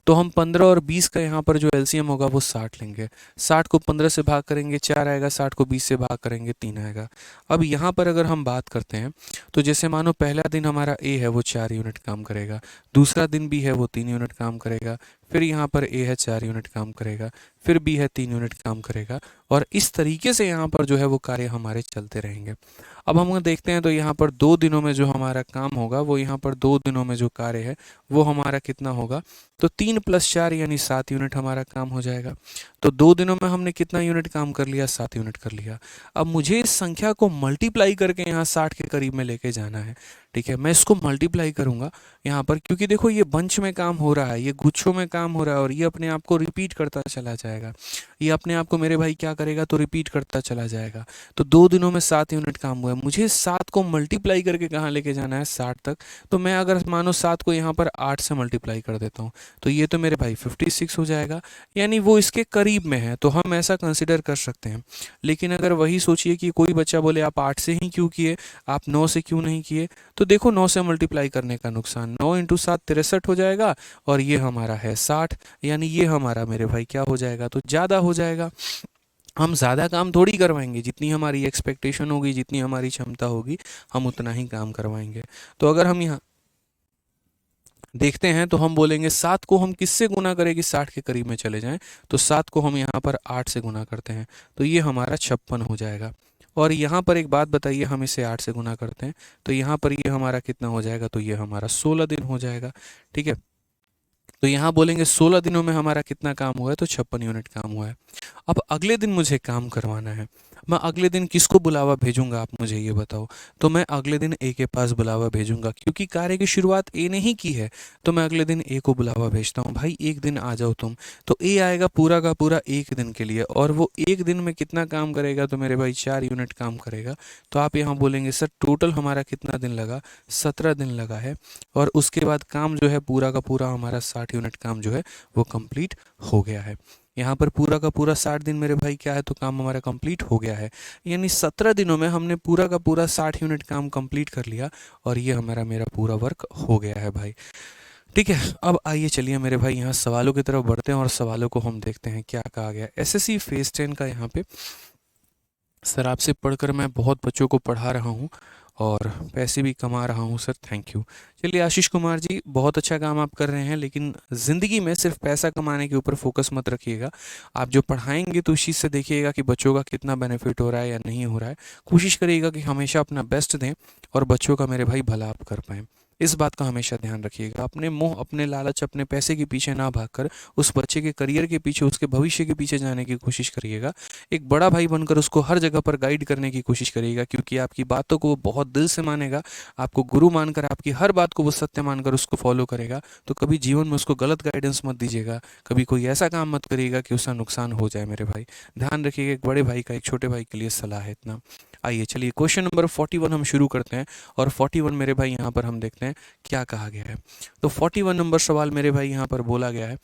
तो हम 15 और 20 का यहाँ पर जो एलसीएम होगा वो 60 लेंगे। 60 को 15 से भाग करेंगे 4 आएगा, 60 को 20 से भाग करेंगे 3 आएगा। अब यहाँ पर अगर हम बात करते हैं तो जैसे मानो पहला दिन हमारा ए है वो 4 यूनिट काम करेगा, दूसरा दिन बी है वो 3 यूनिट काम करेगा, फिर यहाँ पर ए है 4 यूनिट काम करेगा, फिर बी है 3 यूनिट काम करेगा, और इस तरीके से यहाँ पर जो है वो कार्य हमारे चलते रहेंगे। अब हम देखते हैं तो यहाँ पर 2 दिनों में जो हमारा काम होगा वो यहाँ पर 2 दिनों में जो कार्य है वो हमारा कितना होगा? तो 3 + 4 यानी 7 यूनिट हमारा काम हो जाएगा। तो 2 दिनों में हमने कितना यूनिट काम कर लिया? 7 यूनिट कर लिया। अब मुझे इस संख्या को मल्टीप्लाई करके यहाँ 60 के करीब में लेके जाना है। ठीक है, मैं इसको मल्टीप्लाई करूंगा यहाँ पर, क्योंकि देखो ये बंच में काम हो रहा है, ये गुच्छों में काम हो रहा है, और ये अपने आप को रिपीट करता चला जाएगा। ये अपने आप को मेरे भाई क्या करेगा? तो रिपीट करता चला जाएगा। तो 2 दिनों में 7 यूनिट काम हुआ है, मुझे 7 को मल्टीप्लाई करके कहाँ लेके जाना है? 60 तक। तो मैं अगर मानो 7 को यहाँ पर 8 से मल्टीप्लाई कर देता हूँ तो ये तो मेरे भाई 56 हो जाएगा, यानी वो इसके करीब में है, तो हम ऐसा कंसिडर कर सकते हैं। लेकिन अगर वही सोचिए कि कोई बच्चा बोले आप 8 से ही क्यों किए, आप 9 से क्यों नहीं किए, तो देखो 9 से मल्टीप्लाई करने का नुकसान, 9 × 7 63 हो जाएगा, और ये हमारा है 60, यानी ये हमारा मेरे भाई क्या हो जाएगा? तो ज़्यादा हो जाएगा। हम ज़्यादा काम थोड़ी करवाएंगे, जितनी हमारी एक्सपेक्टेशन होगी, जितनी हमारी क्षमता होगी, हम उतना ही काम करवाएंगे। तो अगर हम यहाँ देखते हैं तो हम बोलेंगे 7 को हम किससे गुना करें कि 60 के करीब में चले जाएं, तो 7 को हम यहाँ पर 8 से गुना करते हैं, तो ये हमारा 56 हो जाएगा। और यहाँ पर एक बात बताइए, हम इसे 8 से गुना करते हैं तो यहाँ पर ये हमारा कितना हो जाएगा? तो ये हमारा 16 दिन हो जाएगा। ठीक है, तो यहाँ बोलेंगे 16 दिनों में हमारा कितना काम हुआ है? तो 56 यूनिट काम हुआ है। अब अगले दिन मुझे काम करवाना है, मैं अगले दिन किसको बुलावा भेजूंगा? आप मुझे ये बताओ। तो मैं अगले दिन ए के पास बुलावा भेजूंगा, क्योंकि कार्य की शुरुआत ए ने ही की है, तो मैं अगले दिन ए को बुलावा भेजता हूँ, भाई एक दिन आ जाओ तुम। तो ए आएगा पूरा का पूरा एक दिन के लिए, और वो एक दिन में कितना काम करेगा? तो मेरे भाई 4 यूनिट काम करेगा। तो आप यहाँ बोलेंगे सर टोटल हमारा कितना दिन लगा? 17 दिन लगा है, और उसके बाद काम जो है पूरा का पूरा हमारा 60 यूनिट काम जो है वो कंप्लीट हो गया है। यहाँ पर पूरा का पूरा 60 दिन मेरे भाई क्या है? तो काम हमारा कंप्लीट हो गया है, यानी 17 दिनों में हमने पूरा का पूरा 60 यूनिट काम कंप्लीट कर लिया, और ये हमारा मेरा पूरा वर्क हो गया है भाई। ठीक है, अब आइए चलिए मेरे भाई यहाँ सवालों की तरफ बढ़ते हैं और सवालों को हम देखते हैं क्या कहा गया। एसएससी फेज 10 का यहाँ पे सर आपसे पढ़कर मैं बहुत बच्चों को पढ़ा रहा हूँ और पैसे भी कमा रहा हूँ सर, थैंक यू। चलिए आशीष कुमार जी, बहुत अच्छा काम आप कर रहे हैं, लेकिन ज़िंदगी में सिर्फ पैसा कमाने के ऊपर फोकस मत रखिएगा। आप जो पढ़ाएंगे तो उस चीज़ से देखिएगा कि बच्चों का कितना बेनिफिट हो रहा है या नहीं हो रहा है। कोशिश करिएगा कि हमेशा अपना बेस्ट दें और बच्चों का मेरे भाई भला आप कर पाएँ। इस बात का हमेशा ध्यान रखिएगा। अपने मोह, अपने लालच, अपने पैसे के पीछे ना भागकर उस बच्चे के करियर के पीछे, उसके भविष्य के पीछे जाने की कोशिश करिएगा। एक बड़ा भाई बनकर उसको हर जगह पर गाइड करने की कोशिश करिएगा, क्योंकि आपकी बातों को वो बहुत दिल से मानेगा, आपको गुरु मानकर, आपकी हर बात को वो सत्य मानकर उसको फॉलो करेगा। तो कभी जीवन में उसको गलत गाइडेंस मत दीजिएगा, कभी कोई ऐसा काम मत करिएगा कि उसका नुकसान हो जाए मेरे भाई। ध्यान रखिएगा, एक बड़े भाई का एक छोटे भाई के लिए सलाह है इतना। आइए चलिए क्वेश्चन नंबर 41 हम शुरू करते हैं, और 41 मेरे भाई यहाँ पर हम देखते हैं क्या कहा गया है। तो 41 नंबर सवाल मेरे भाई यहाँ पर बोला गया है,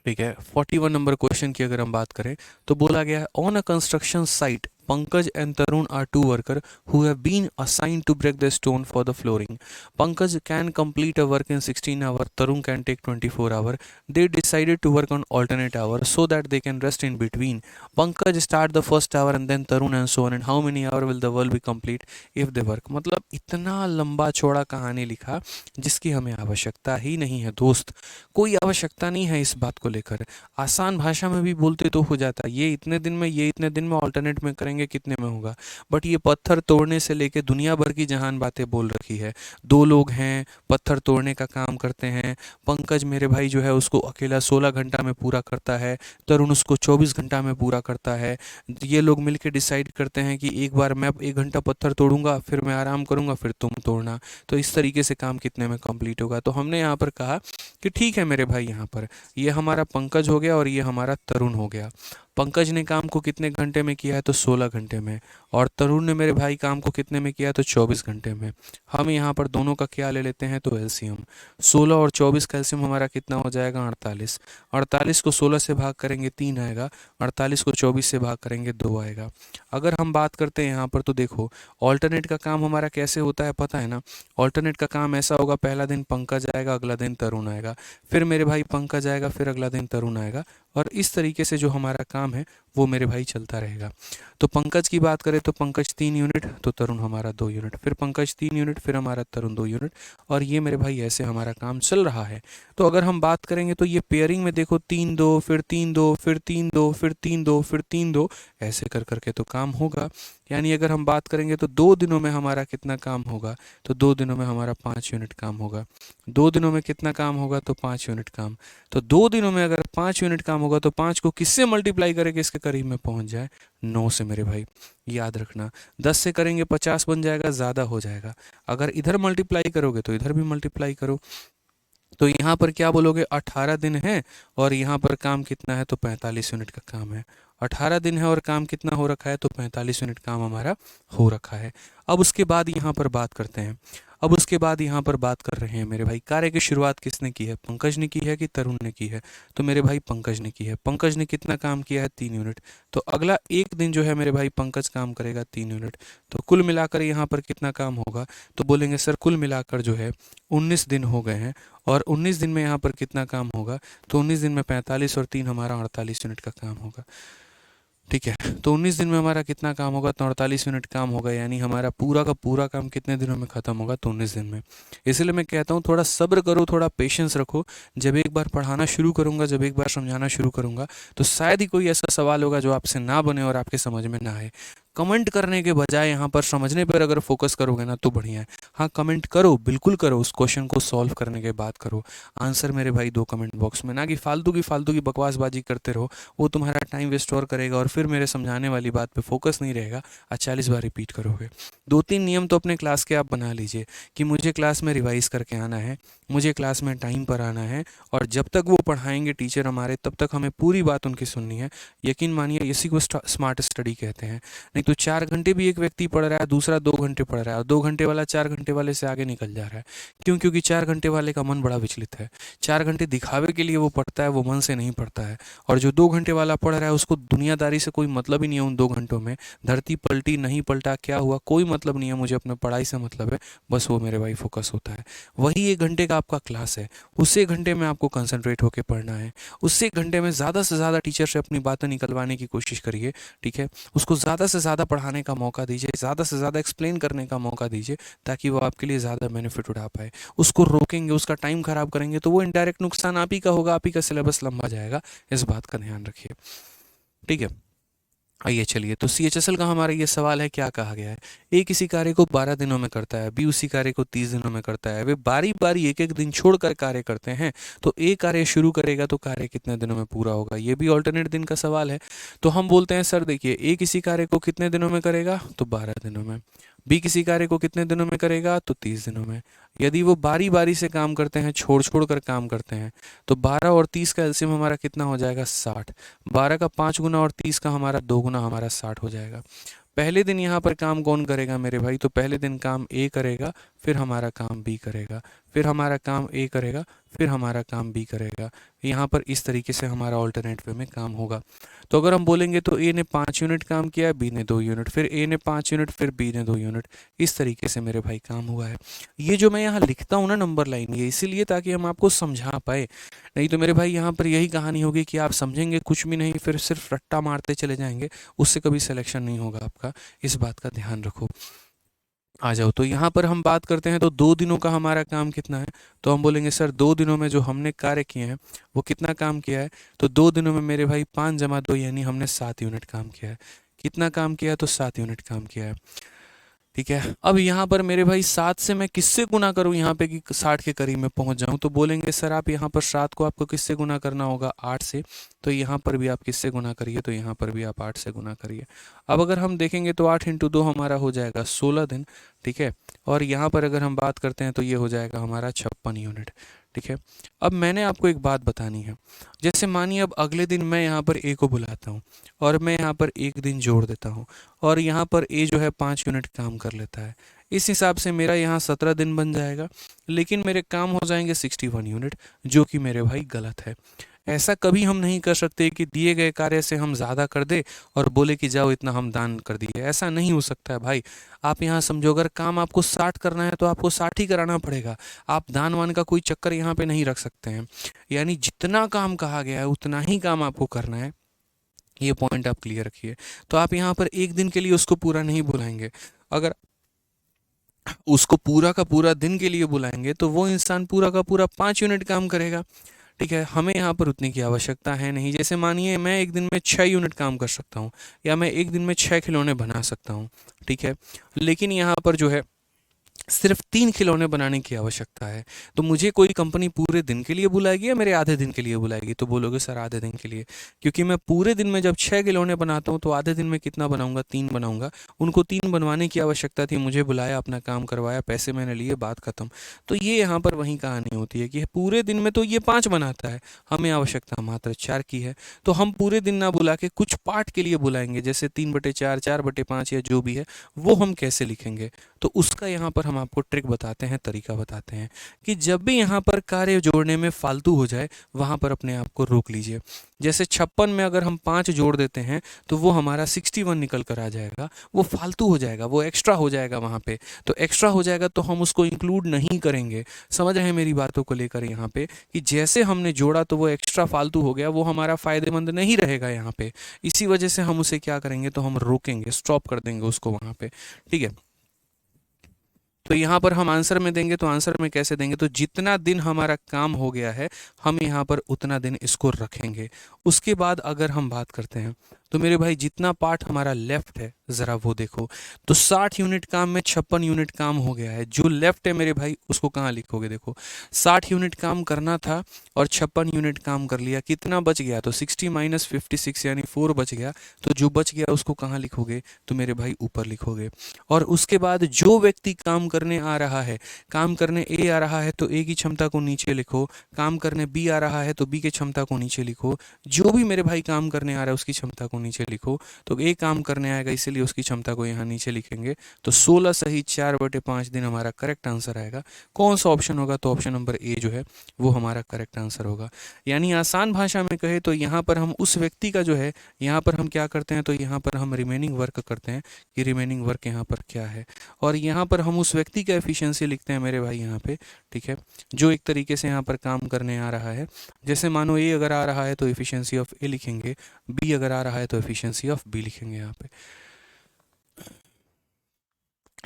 ठीक है। 41 नंबर क्वेश्चन की अगर हम बात करें तो बोला गया है, on a construction site Pankaj and Tarun are two workers who have been assigned to break the stone for the flooring. Pankaj can complete a work in 16 hours. Tarun can take 24 hours. They decided to work on alternate hours so that they can rest in between. Pankaj start the first hour and then Tarun and so on. And how many hours will the world be complete if they work? मतलब इतना लंबा चौड़ा कहानी लिखा जिसकी हमें आवश्यकता ही नहीं है दोस्त। कोई आवश्यकता नहीं है इस बात को लेकर। आसान भाषा में भी बोलते तो हो जाता है, ये इतने दिन में, ये इतने दिन में ऑल्टरनेट में करेंगे, कितने में होगा। बट ये पत्थर तोड़ने से लेके दुनिया भर की जहान बातें बोल रखी है। दो लोग हैं, पत्थर तोड़ने का काम करते हैं। पंकज मेरे भाई जो है उसको अकेला 16 घंटा में पूरा करता है, तरुण उसको 24 घंटा में पूरा करता है। ये लोग मिलकर डिसाइड करते हैं कि एक बार मैं 1 घंटा पत्थर तोड़ूंगा, फिर मैं आराम करूंगा, फिर तुम तोड़ना। तो इस तरीके से काम कितने में कंप्लीट होगा। तो हमने यहाँ पर कहा कि ठीक है मेरे भाई, यहाँ पर ये हमारा पंकज हो गया और ये हमारा तरुण हो गया। पंकज ने काम को कितने घंटे में किया है तो 16 घंटे में, और तरुण ने मेरे भाई काम को कितने में किया तो 24 घंटे में। हम यहाँ पर दोनों का क्या ले लेते हैं तो एलसीएम। 16 और 24 का एलसीएम हमारा कितना हो जाएगा 48। 48 को 16 से भाग करेंगे 3 आएगा, 48 को 24 से भाग करेंगे 2 आएगा। अगर हम बात करते हैं यहाँ पर तो देखो ऑल्टरनेट का काम हमारा कैसे होता है पता है ना। ऑल्टरनेट का काम ऐसा होगा, पहला दिन पंकज आएगा, अगला दिन तरुण आएगा, फिर मेरे भाई पंकज आएगा, फिर अगला दिन तरुण आएगा, और इस तरीके से जो हमारा काम है वो मेरे भाई चलता रहेगा। तो पंकज की बात करें तो पंकज 3 यूनिट तो तरुण हमारा 2 यूनिट, फिर पंकज 3 यूनिट, फिर हमारा तरुण 2 यूनिट, और ये मेरे भाई ऐसे हमारा काम चल रहा है। तो अगर हम बात करेंगे तो ये पेयरिंग में देखो 3-2, फिर 3-2, फिर 3-2, फिर 3-2, फिर 3-2, ऐसे कर करके तो काम होगा। यानी अगर हम बात करेंगे तो 2 दिनों में हमारा कितना काम होगा तो 2 दिनों में हमारा 5 यूनिट काम होगा। 2 दिनों में कितना काम होगा तो 5 यूनिट काम। तो 2 दिनों में अगर 5 यूनिट काम होगा तो 5 को किससे मल्टीप्लाई करेंगे इसके करीब में पहुंच जाए 9 से मेरे भाई, याद रखना। 10 से करेंगे 50 बन जाएगा, ज़्यादा हो जाएगा। अगर इधर मल्टीप्लाई करोगे तो इधर भी मल्टीप्लाई करो। तो यहाँ पर क्या बोलोगे 18 दिन है, और यहाँ पर काम कितना है तो 45 यूनिट का काम है। 18 दिन है और काम कितना हो रखा है तो 45 यूनिट काम हमारा हो रखा है। अब उसके बाद यहाँ पर बात करते हैं, अब उसके बाद यहाँ पर बात कर रहे हैं मेरे भाई कार्य की शुरुआत किसने की है, पंकज ने की है कि तरुण ने की है। तो मेरे भाई पंकज ने की है। पंकज ने कितना काम किया है 3 यूनिट। तो अगला एक दिन जो है मेरे भाई पंकज काम करेगा 3 यूनिट। तो कुल मिलाकर यहाँ पर कितना काम होगा तो बोलेंगे सर कुल मिलाकर जो है 19 दिन हो गए हैं, और 19 दिन में यहाँ पर कितना काम होगा तो 19 दिन में 45 और 3 हमारा 48 यूनिट का काम होगा। ठीक है, तो 19 दिन में हमारा कितना काम होगा तो 48 यूनिट काम होगा। यानी हमारा पूरा का पूरा काम कितने दिनों में ख़त्म होगा तो 19 दिन में। इसलिए मैं कहता हूँ थोड़ा सब्र करो, थोड़ा पेशेंस रखो। जब एक बार पढ़ाना शुरू करूँगा, जब एक बार समझाना शुरू करूँगा तो शायद ही कोई ऐसा सवाल होगा जो आपसे ना बने और आपके समझ में ना आए। कमेंट करने के बजाय यहाँ पर समझने पर अगर फोकस करोगे ना तो बढ़िया है। हाँ कमेंट करो, बिल्कुल करो, उस क्वेश्चन को सॉल्व करने के बाद करो। आंसर मेरे भाई दो कमेंट बॉक्स में, ना कि फालतू की बकवासबाजी करते रहो, वो तुम्हारा टाइम वेस्ट और करेगा और फिर मेरे समझाने वाली बात पे फोकस नहीं रहेगा। 40 बार रिपीट करोगे। 2-3 नियम तो अपने क्लास के आप बना लीजिए कि मुझे क्लास में रिवाइज करके आना है, मुझे क्लास में टाइम पर आना है, और जब तक वो पढ़ाएंगे टीचर हमारे तब तक हमें पूरी बात उनकी सुननी है। यकीन मानिए इसी को स्मार्ट स्टडी कहते हैं। नहीं तो 4 घंटे भी एक व्यक्ति पढ़ रहा है, दूसरा 2 घंटे पढ़ रहा है, और 2 घंटे वाला 4 घंटे वाले से आगे निकल जा रहा है। क्यों? क्योंकि 4 घंटे वाले का मन बड़ा विचलित है। 4 घंटे दिखावे के लिए वो पढ़ता है, वो मन से नहीं पढ़ता है। और जो 2 घंटे वाला पढ़ रहा है उसको दुनियादारी से कोई मतलब ही नहीं है। उन 2 घंटों में धरती पलटी नहीं पलटा, क्या हुआ, कोई मतलब नहीं है। मुझे अपने पढ़ाई से मतलब है, बस वो मेरे भाई फोकस होता है। वही 1 घंटे का आपका क्लास है, उस 1 घंटे में आपको कंसंट्रेट होकर पढ़ना है। उस 1 घंटे में ज़्यादा से ज़्यादा टीचर से अपनी बातें निकलवाने की कोशिश करिए। ठीक है, उसको ज़्यादा से ज़्यादा पढ़ाने का मौका दीजिए, ज़्यादा से ज़्यादा एक्सप्लेन करने का मौका दीजिए, ताकि वो आपके लिए ज़्यादा बेनिफिट उठा पाए। उसको रोकेंगे, उसका टाइम खराब करेंगे तो वो इनडायरेक्ट नुकसान आप ही का होगा, आप ही का सिलेबस लंबा जाएगा। इस बात का ध्यान रखिए। ठीक है, आइए चलिए, तो CHSL का हमारा ये सवाल है, क्या कहा गया है। ए किसी कार्य को 12 दिनों में करता है, बी उसी कार्य को 30 दिनों में करता है, वे बारी बारी एक एक दिन छोड़कर कार्य करते हैं, तो ए कार्य शुरू करेगा तो कार्य कितने दिनों में पूरा होगा। ये भी ऑल्टरनेट दिन का सवाल है। तो हम बोलते हैं सर देखिए, ए किसी कार्य को कितने दिनों में करेगा, तो 12 दिनों में। बी किसी कार्य को कितने दिनों में करेगा, तो 30 दिनों में। यदि वो बारी बारी से काम करते हैं, छोड़ छोड़ कर काम करते हैं, तो 12 और 30 का एलसीएम हमारा कितना हो जाएगा, 60। 12 का 5 गुना और 30 का हमारा 2 गुना, हमारा 60 हो जाएगा। पहले दिन यहाँ पर काम कौन करेगा मेरे भाई, तो पहले दिन काम ए करेगा, फिर हमारा काम बी करेगा, फिर हमारा काम ए करेगा, फिर हमारा काम बी करेगा। यहाँ पर इस तरीके से हमारा ऑल्टरनेट वे में काम होगा। तो अगर हम बोलेंगे तो ए ने 5 यूनिट काम किया, बी ने 2 यूनिट, फिर ए ने 5 यूनिट, फिर बी ने 2 यूनिट। इस तरीके से मेरे भाई काम हुआ है। ये जो मैं यहाँ लिखता हूँ ना नंबर लाइन, ये इसीलिए ताकि हम आपको समझा पाए। नहीं तो मेरे भाई यहाँ पर यही कहानी होगी कि आप समझेंगे कुछ भी नहीं, फिर सिर्फ रट्टा मारते चले जाएंगे, उससे कभी सिलेक्शन नहीं होगा आपका। इस बात का ध्यान रखो। आ जाओ, तो यहाँ पर हम बात करते हैं तो 2 दिनों का हमारा काम कितना है। तो हम बोलेंगे सर 2 दिनों में जो हमने कार्य किए हैं वो कितना काम किया है, तो 2 दिनों में मेरे भाई 5 जमा 2 यानी हमने 7 यूनिट काम किया है। कितना काम किया है, तो 7 यूनिट काम किया है। ठीक है, अब यहाँ पर मेरे भाई 7 से मैं किससे गुना करूँ यहाँ पे कि 60 के करीब में पहुँच जाऊँ, तो बोलेंगे सर आप यहाँ पर 7 को आपको किससे गुना करना होगा, 8 से। तो यहाँ पर भी आप किससे गुना करिए, तो यहाँ पर भी आप 8 से गुना करिए। अब अगर हम देखेंगे तो 8 इंटू 2 हमारा हो जाएगा 16 दिन। ठीक है, और यहाँ पर अगर हम बात करते हैं तो ये हो जाएगा हमारा 56 यूनिट। ठीक है, अब मैंने आपको एक बात बतानी है। जैसे मानिए अब अगले दिन मैं यहाँ पर ए को बुलाता हूँ और मैं यहाँ पर एक दिन जोड़ देता हूँ, और यहाँ पर ए जो है 5 यूनिट काम कर लेता है। इस हिसाब से मेरा यहाँ 17 दिन बन जाएगा, लेकिन मेरे काम हो जाएंगे 61 यूनिट, जो कि मेरे भाई गलत है। ऐसा कभी हम नहीं कर सकते कि दिए गए कार्य से हम ज़्यादा कर दे और बोले कि जाओ इतना हम दान कर दिए, ऐसा नहीं हो सकता है भाई। आप यहाँ समझो, अगर काम आपको 60 करना है तो आपको 60 ही कराना पड़ेगा। आप दान वान का कोई चक्कर यहाँ पे नहीं रख सकते हैं। यानी जितना काम कहा गया है उतना ही काम आपको करना है। ये पॉइंट आप क्लियर रखिए। तो आप यहाँ पर एक दिन के लिए उसको पूरा नहीं बुलाएंगे। अगर उसको पूरा का पूरा दिन के लिए बुलाएंगे तो वो इंसान पूरा का पूरा 5 यूनिट काम करेगा। ठीक है, हमें यहाँ पर उतने की आवश्यकता है नहीं। जैसे मानिए मैं एक दिन में 6 यूनिट काम कर सकता हूँ, या मैं एक दिन में 6 खिलौने बना सकता हूँ। ठीक है, लेकिन यहाँ पर जो है सिर्फ 3 खिलौने बनाने की आवश्यकता है। तो मुझे कोई कंपनी पूरे दिन के लिए बुलाएगी या मेरे आधे दिन के लिए बुलाएगी, तो बोलोगे सर आधे दिन के लिए। क्योंकि मैं पूरे दिन में जब 6 खिलौने बनाता हूँ तो आधे दिन में कितना बनाऊंगा, 3 बनाऊंगा। उनको 3 बनवाने की आवश्यकता थी, मुझे बुलाया, अपना काम करवाया, पैसे मैंने लिए, बात खत्म। तो ये यहाँ पर वही कहानी होती है कि पूरे दिन में तो ये 5 बनाता है, हमें आवश्यकता मात्र 4 की है। तो हम पूरे दिन ना बुला के कुछ पार्ट के लिए बुलाएंगे, जैसे 3/4, 4/5 या जो भी है, वो हम कैसे लिखेंगे। तो उसका यहाँ पर हम आपको ट्रिक बताते हैं, तरीका बताते हैं कि जब भी यहाँ पर कार्य जोड़ने में फालतू हो जाए वहाँ पर अपने आप को रोक लीजिए। जैसे 56 में अगर हम 5 जोड़ देते हैं तो वो हमारा 61 निकल कर आ जाएगा, वो फालतू हो जाएगा, वो एक्स्ट्रा हो जाएगा वहाँ पे। तो एक्स्ट्रा हो जाएगा तो हम उसको इंक्लूड नहीं करेंगे। समझ रहे हैं मेरी बातों को लेकर यहाँ पे, कि जैसे हमने जोड़ा तो वो एक्स्ट्रा फालतू हो गया, वो हमारा फ़ायदेमंद नहीं रहेगा यहाँ पे। इसी वजह से हम उसे क्या करेंगे, तो हम रोकेंगे, स्टॉप कर देंगे उसको वहाँ पे। ठीक है, तो यहाँ पर हम आंसर में देंगे, तो आंसर में कैसे देंगे, तो जितना दिन हमारा काम हो गया है हम यहाँ पर उतना दिन इसको रखेंगे। उसके बाद अगर हम बात करते हैं तो मेरे भाई जितना पार्ट हमारा लेफ्ट है ज़रा वो देखो। तो 60 यूनिट काम में 56 यूनिट काम हो गया है, जो लेफ्ट है मेरे भाई उसको कहाँ लिखोगे, देखो 60 यूनिट काम करना था और 56 यूनिट काम कर लिया, कितना बच गया, तो 60 माइनस 56 यानी 4 बच गया। तो जो बच गया उसको कहाँ लिखोगे, तो मेरे भाई ऊपर लिखोगे। और उसके बाद जो व्यक्ति काम करने आ रहा है, काम करने ए आ रहा है तो ए की क्षमता को नीचे लिखो, काम करने बी आ रहा है तो बी की क्षमता को नीचे लिखो, जो भी मेरे भाई काम करने आ रहा है उसकी क्षमता को नीचे लिखो। तो ए काम करने आएगा इसीलिए उसकी क्षमता को यहाँ नीचे लिखेंगे। तो 16 सही 4/5 दिन हमारा करेक्ट आंसर आएगा। कौन सा ऑप्शन होगा, तो ऑप्शन नंबर ए जो है वो हमारा करेक्ट आंसर होगा। यानी आसान भाषा में कहे तो यहाँ पर हम उस व्यक्ति का जो है, यहाँ पर हम क्या करते हैं, तो यहाँ पर हम रिमेनिंग वर्क करते हैं कि रिमेनिंग वर्क यहाँ पर क्या है, और यहाँ पर हम उस व्यक्ति का एफिशिएंसी लिखते हैं मेरे भाई यहाँ पे। ठीक है, जो एक तरीके से यहाँ पर काम करने आ रहा है। जैसे मानो ए अगर आ रहा है तो एफिशिएंसी ऑफ ए लिखेंगे, बी अगर आ रहा है तो एफिशिएंसी ऑफ बी लिखेंगे यहाँ पे।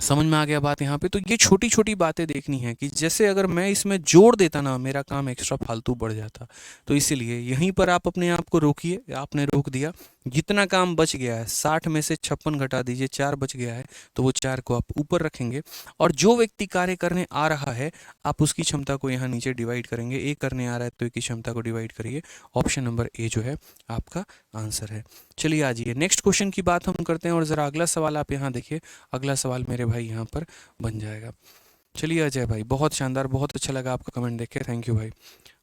समझ में आ गया बात यहाँ पे। तो ये छोटी छोटी बातें देखनी है कि जैसे अगर मैं इसमें जोड़ देता ना, मेरा काम एक्स्ट्रा फालतू बढ़ जाता। तो इसीलिए यहीं पर आप अपने आप को रोकिए, आपने रोक दिया, जितना काम बच गया है 60 में से 56 घटा दीजिए, 4 बच गया है, तो वो 4 को आप ऊपर रखेंगे। और जो व्यक्ति कार्य करने आ रहा है, आप उसकी क्षमता को यहाँ नीचे डिवाइड करेंगे। ए करने आ रहा है तो ए की क्षमता को डिवाइड करिए। ऑप्शन नंबर ए जो है आपका आंसर है। चलिए आ जाइए नेक्स्ट क्वेश्चन की बात हम करते हैं। और ज़रा अगला सवाल आप यहाँ देखिए, अगला सवाल मेरे भाई यहाँ पर बन जाएगा। चलिए अजय भाई, बहुत शानदार, बहुत अच्छा लगा आपका कमेंट देख के, थैंक यू भाई।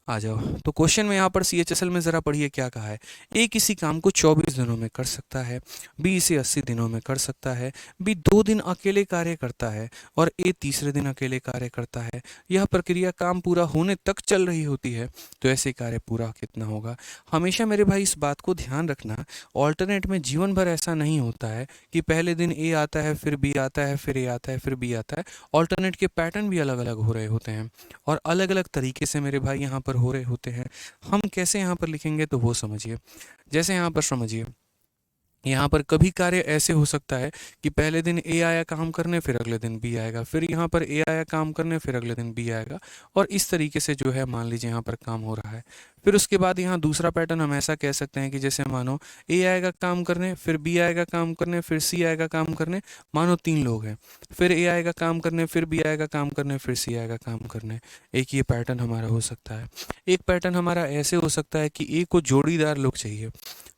आ जाओ। तो क्वेश्चन में यहाँ पर CHSL में ज़रा पढ़िए क्या कहा है। ए किसी काम को 24 दिनों में कर सकता है, बी इसे 80 दिनों में कर सकता है, बी 2 दिन अकेले कार्य करता है और ए तीसरे दिन अकेले कार्य करता है। यह प्रक्रिया काम पूरा होने तक चल रही होती है, तो ऐसे कार्य पूरा कितना होगा। हमेशा मेरे भाई इस बात को ध्यान रखना, ऑल्टरनेट में जीवन भर ऐसा नहीं होता है कि पहले दिन ए आता है, फिर बी आता है, फिर ए आता है, फिर बी आता है। ऑल्टरनेट के पैटर्न भी अलग अलग हो रहे होते हैं और अलग अलग तरीके से मेरे भाई यहाँ पर हो रहे होते हैं। हम कैसे यहाँ पर लिखेंगे तो वो समझिए। जैसे यहाँ पर समझिए, यहाँ पर कभी कार्य ऐसे हो सकता है कि पहले दिन ए आया काम करने, फिर अगले दिन बी आएगा, फिर यहाँ पर ए आया काम करने, फिर अगले दिन बी आएगा, और इस तरीके से जो है मान लीजिए यहाँ पर काम हो रहा है। फिर उसके बाद यहाँ दूसरा पैटर्न हम ऐसा कह सकते हैं कि जैसे मानो ए आएगा काम करने, फिर बी आएगा काम करने, फिर सी आएगा काम करने। मानो 3 लोग हैं, फिर ए आएगा काम करने, फिर बी आएगा काम करने, फिर सी आएगा काम करने। एक ये पैटर्न हमारा हो सकता है। एक पैटर्न हमारा ऐसे हो सकता है कि ए को जोड़ीदार लोग चाहिए,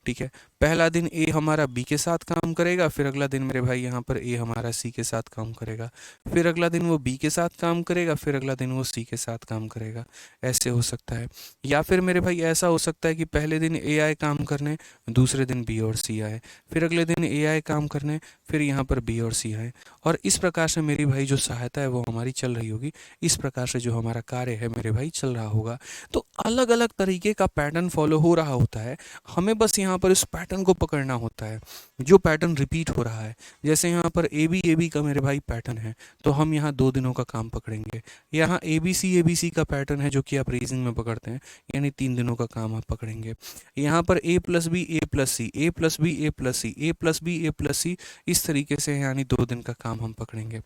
ठीक है। पहला दिन ए हमारा बी के साथ काम करेगा, फिर अगला दिन मेरे भाई यहाँ पर ए हमारा सी के साथ काम करेगा, फिर अगला दिन वो बी के साथ काम करेगा, फिर अगला दिन वो सी के साथ काम करेगा। ऐसे हो सकता है। या फिर मेरे भाई ऐसा हो सकता है कि पहले दिन ए आए काम करने, दूसरे दिन बी और सी आए, फिर अगले दिन ए आए काम करने, फिर यहाँ पर बी और सी आए। और इस प्रकार से मेरी भाई जो सहायता है वो हमारी चल रही होगी। इस प्रकार से जो हमारा कार्य है मेरे भाई चल रहा होगा। तो अलग अलग तरीके का पैटर्न फॉलो हो रहा होता है, हमें बस यहाँ पर इस पैटर्न को पकड़ना होता है जो पैटर्न रिपीट हो रहा है। जैसे यहाँ पर ए बी का मेरे भाई पैटर्न है, तो हम यहाँ 2 दिनों का काम पकड़ेंगे। यहाँ ए बी सी का पैटर्न है जो कि आप रीजनिंग में पकड़ते हैं, यानी 3 दिनों का काम आप पकड़ेंगे। यहाँ पर ए प्लस बी ए प्लस सी, ए प्लस बी ए प्लस सी, ए प्लस बी ए प्लस सी, इस तरीके से यानी 2 दिन का काम हम पकड़ेंगे।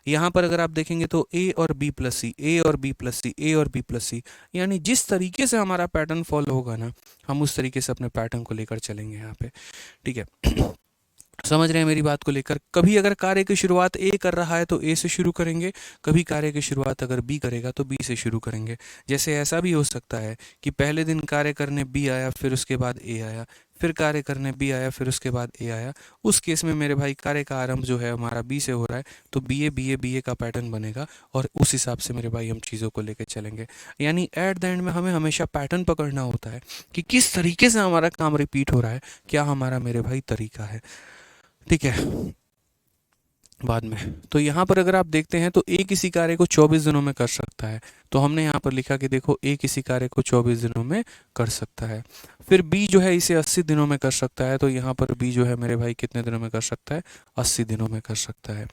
यहाँ पर अगर आप देखेंगे तो ए और बी प्लस सी, ए और बी प्लस सी, ए और बी प्लस सी, यानी जिस तरीके से हमारा पैटर्न फॉलो होगा ना, हम उस तरीके से अपने पैटर्न को लेकर चलेंगे यहाँ पे, ठीक है। समझ रहे हैं मेरी बात को लेकर। कभी अगर कार्य की शुरुआत ए कर रहा है तो ए से शुरू करेंगे, कभी कार्य की शुरुआत अगर बी करेगा तो बी से शुरू करेंगे। जैसे ऐसा भी हो सकता है कि पहले दिन कार्य करने बी आया, फिर उसके बाद ए आया, फिर कार्य करने बी आया, फिर उसके बाद ए आया। उस केस में मेरे भाई कार्य का आरंभ जो है हमारा बी से हो रहा है, तो बी ए का पैटर्न बनेगा और उस हिसाब से मेरे भाई हम चीज़ों को लेकर चलेंगे। यानी एट द एंड में हमें हमेशा पैटर्न पकड़ना होता है कि किस तरीके से हमारा काम रिपीट हो रहा है, क्या हमारा मेरे भाई तरीका है, ठीक है। बाद में तो यहाँ पर अगर आप देखते हैं तो ए किसी कार्य को 24 दिनों में कर सकता है, तो हमने यहाँ पर लिखा कि देखो ए किसी कार्य को 24 दिनों में कर सकता है। फिर बी जो है इसे 80 दिनों में कर सकता है, तो यहाँ पर बी जो है मेरे भाई कितने दिनों में कर सकता है, 80 दिनों में कर सकता है,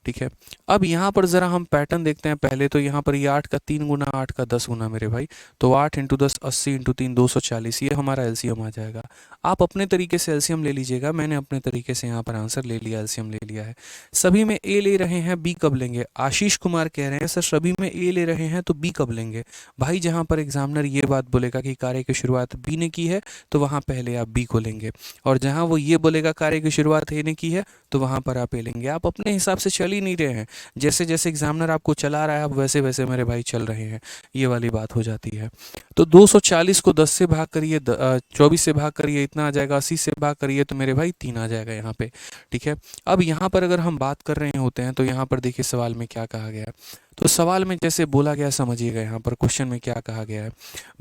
ठीक है। अब यहाँ पर ज़रा हम पैटर्न देखते हैं पहले। तो यहाँ पर ये 8 का 3 गुना, 8 का 10 गुना मेरे भाई, तो 8 इंटू 10 80 इंटू 3 240, ये हमारा एलसीएम आ जाएगा। आप अपने तरीके से एलसीएम ले लीजिएगा, मैंने अपने तरीके से यहाँ पर आंसर ले लिया, एलसीएम ले लिया है। सभी में ए ले रहे हैं, बी कब लेंगे। आशीष कुमार कह रहे हैं सर सभी में ए ले रहे हैं तो बी कब लेंगे। भाई जहाँ पर एग्जामिनर ये बात बोलेगा कि कार्य की शुरुआत बी ने की है तो वहाँ पहले आप बी को लेंगे, और जहाँ वो ये बोलेगा कार्य की शुरुआत ए ने की है तो वहाँ पर आप ए लेंगे। आप अपने हिसाब से चल ही नहीं रहे हैं, जैसे जैसे एग्जामिनर आपको चला रहा है आप वैसे वैसे मेरे भाई चल रहे हैं, ये वाली बात हो जाती है। तो 240 को 10 से भाग करिए, 24 से भाग करिए, इतना आ जाएगा। 80 से भाग करिए तो मेरे भाई 3 आ जाएगा यहाँ पे, ठीक है। अब यहाँ पर अगर हम बात कर रहे होते हैं तो यहाँ पर देखिए सवाल में क्या कहा गया है। तो सवाल में जैसे बोला गया समझिएगा, यहाँ पर क्वेश्चन में क्या कहा गया है।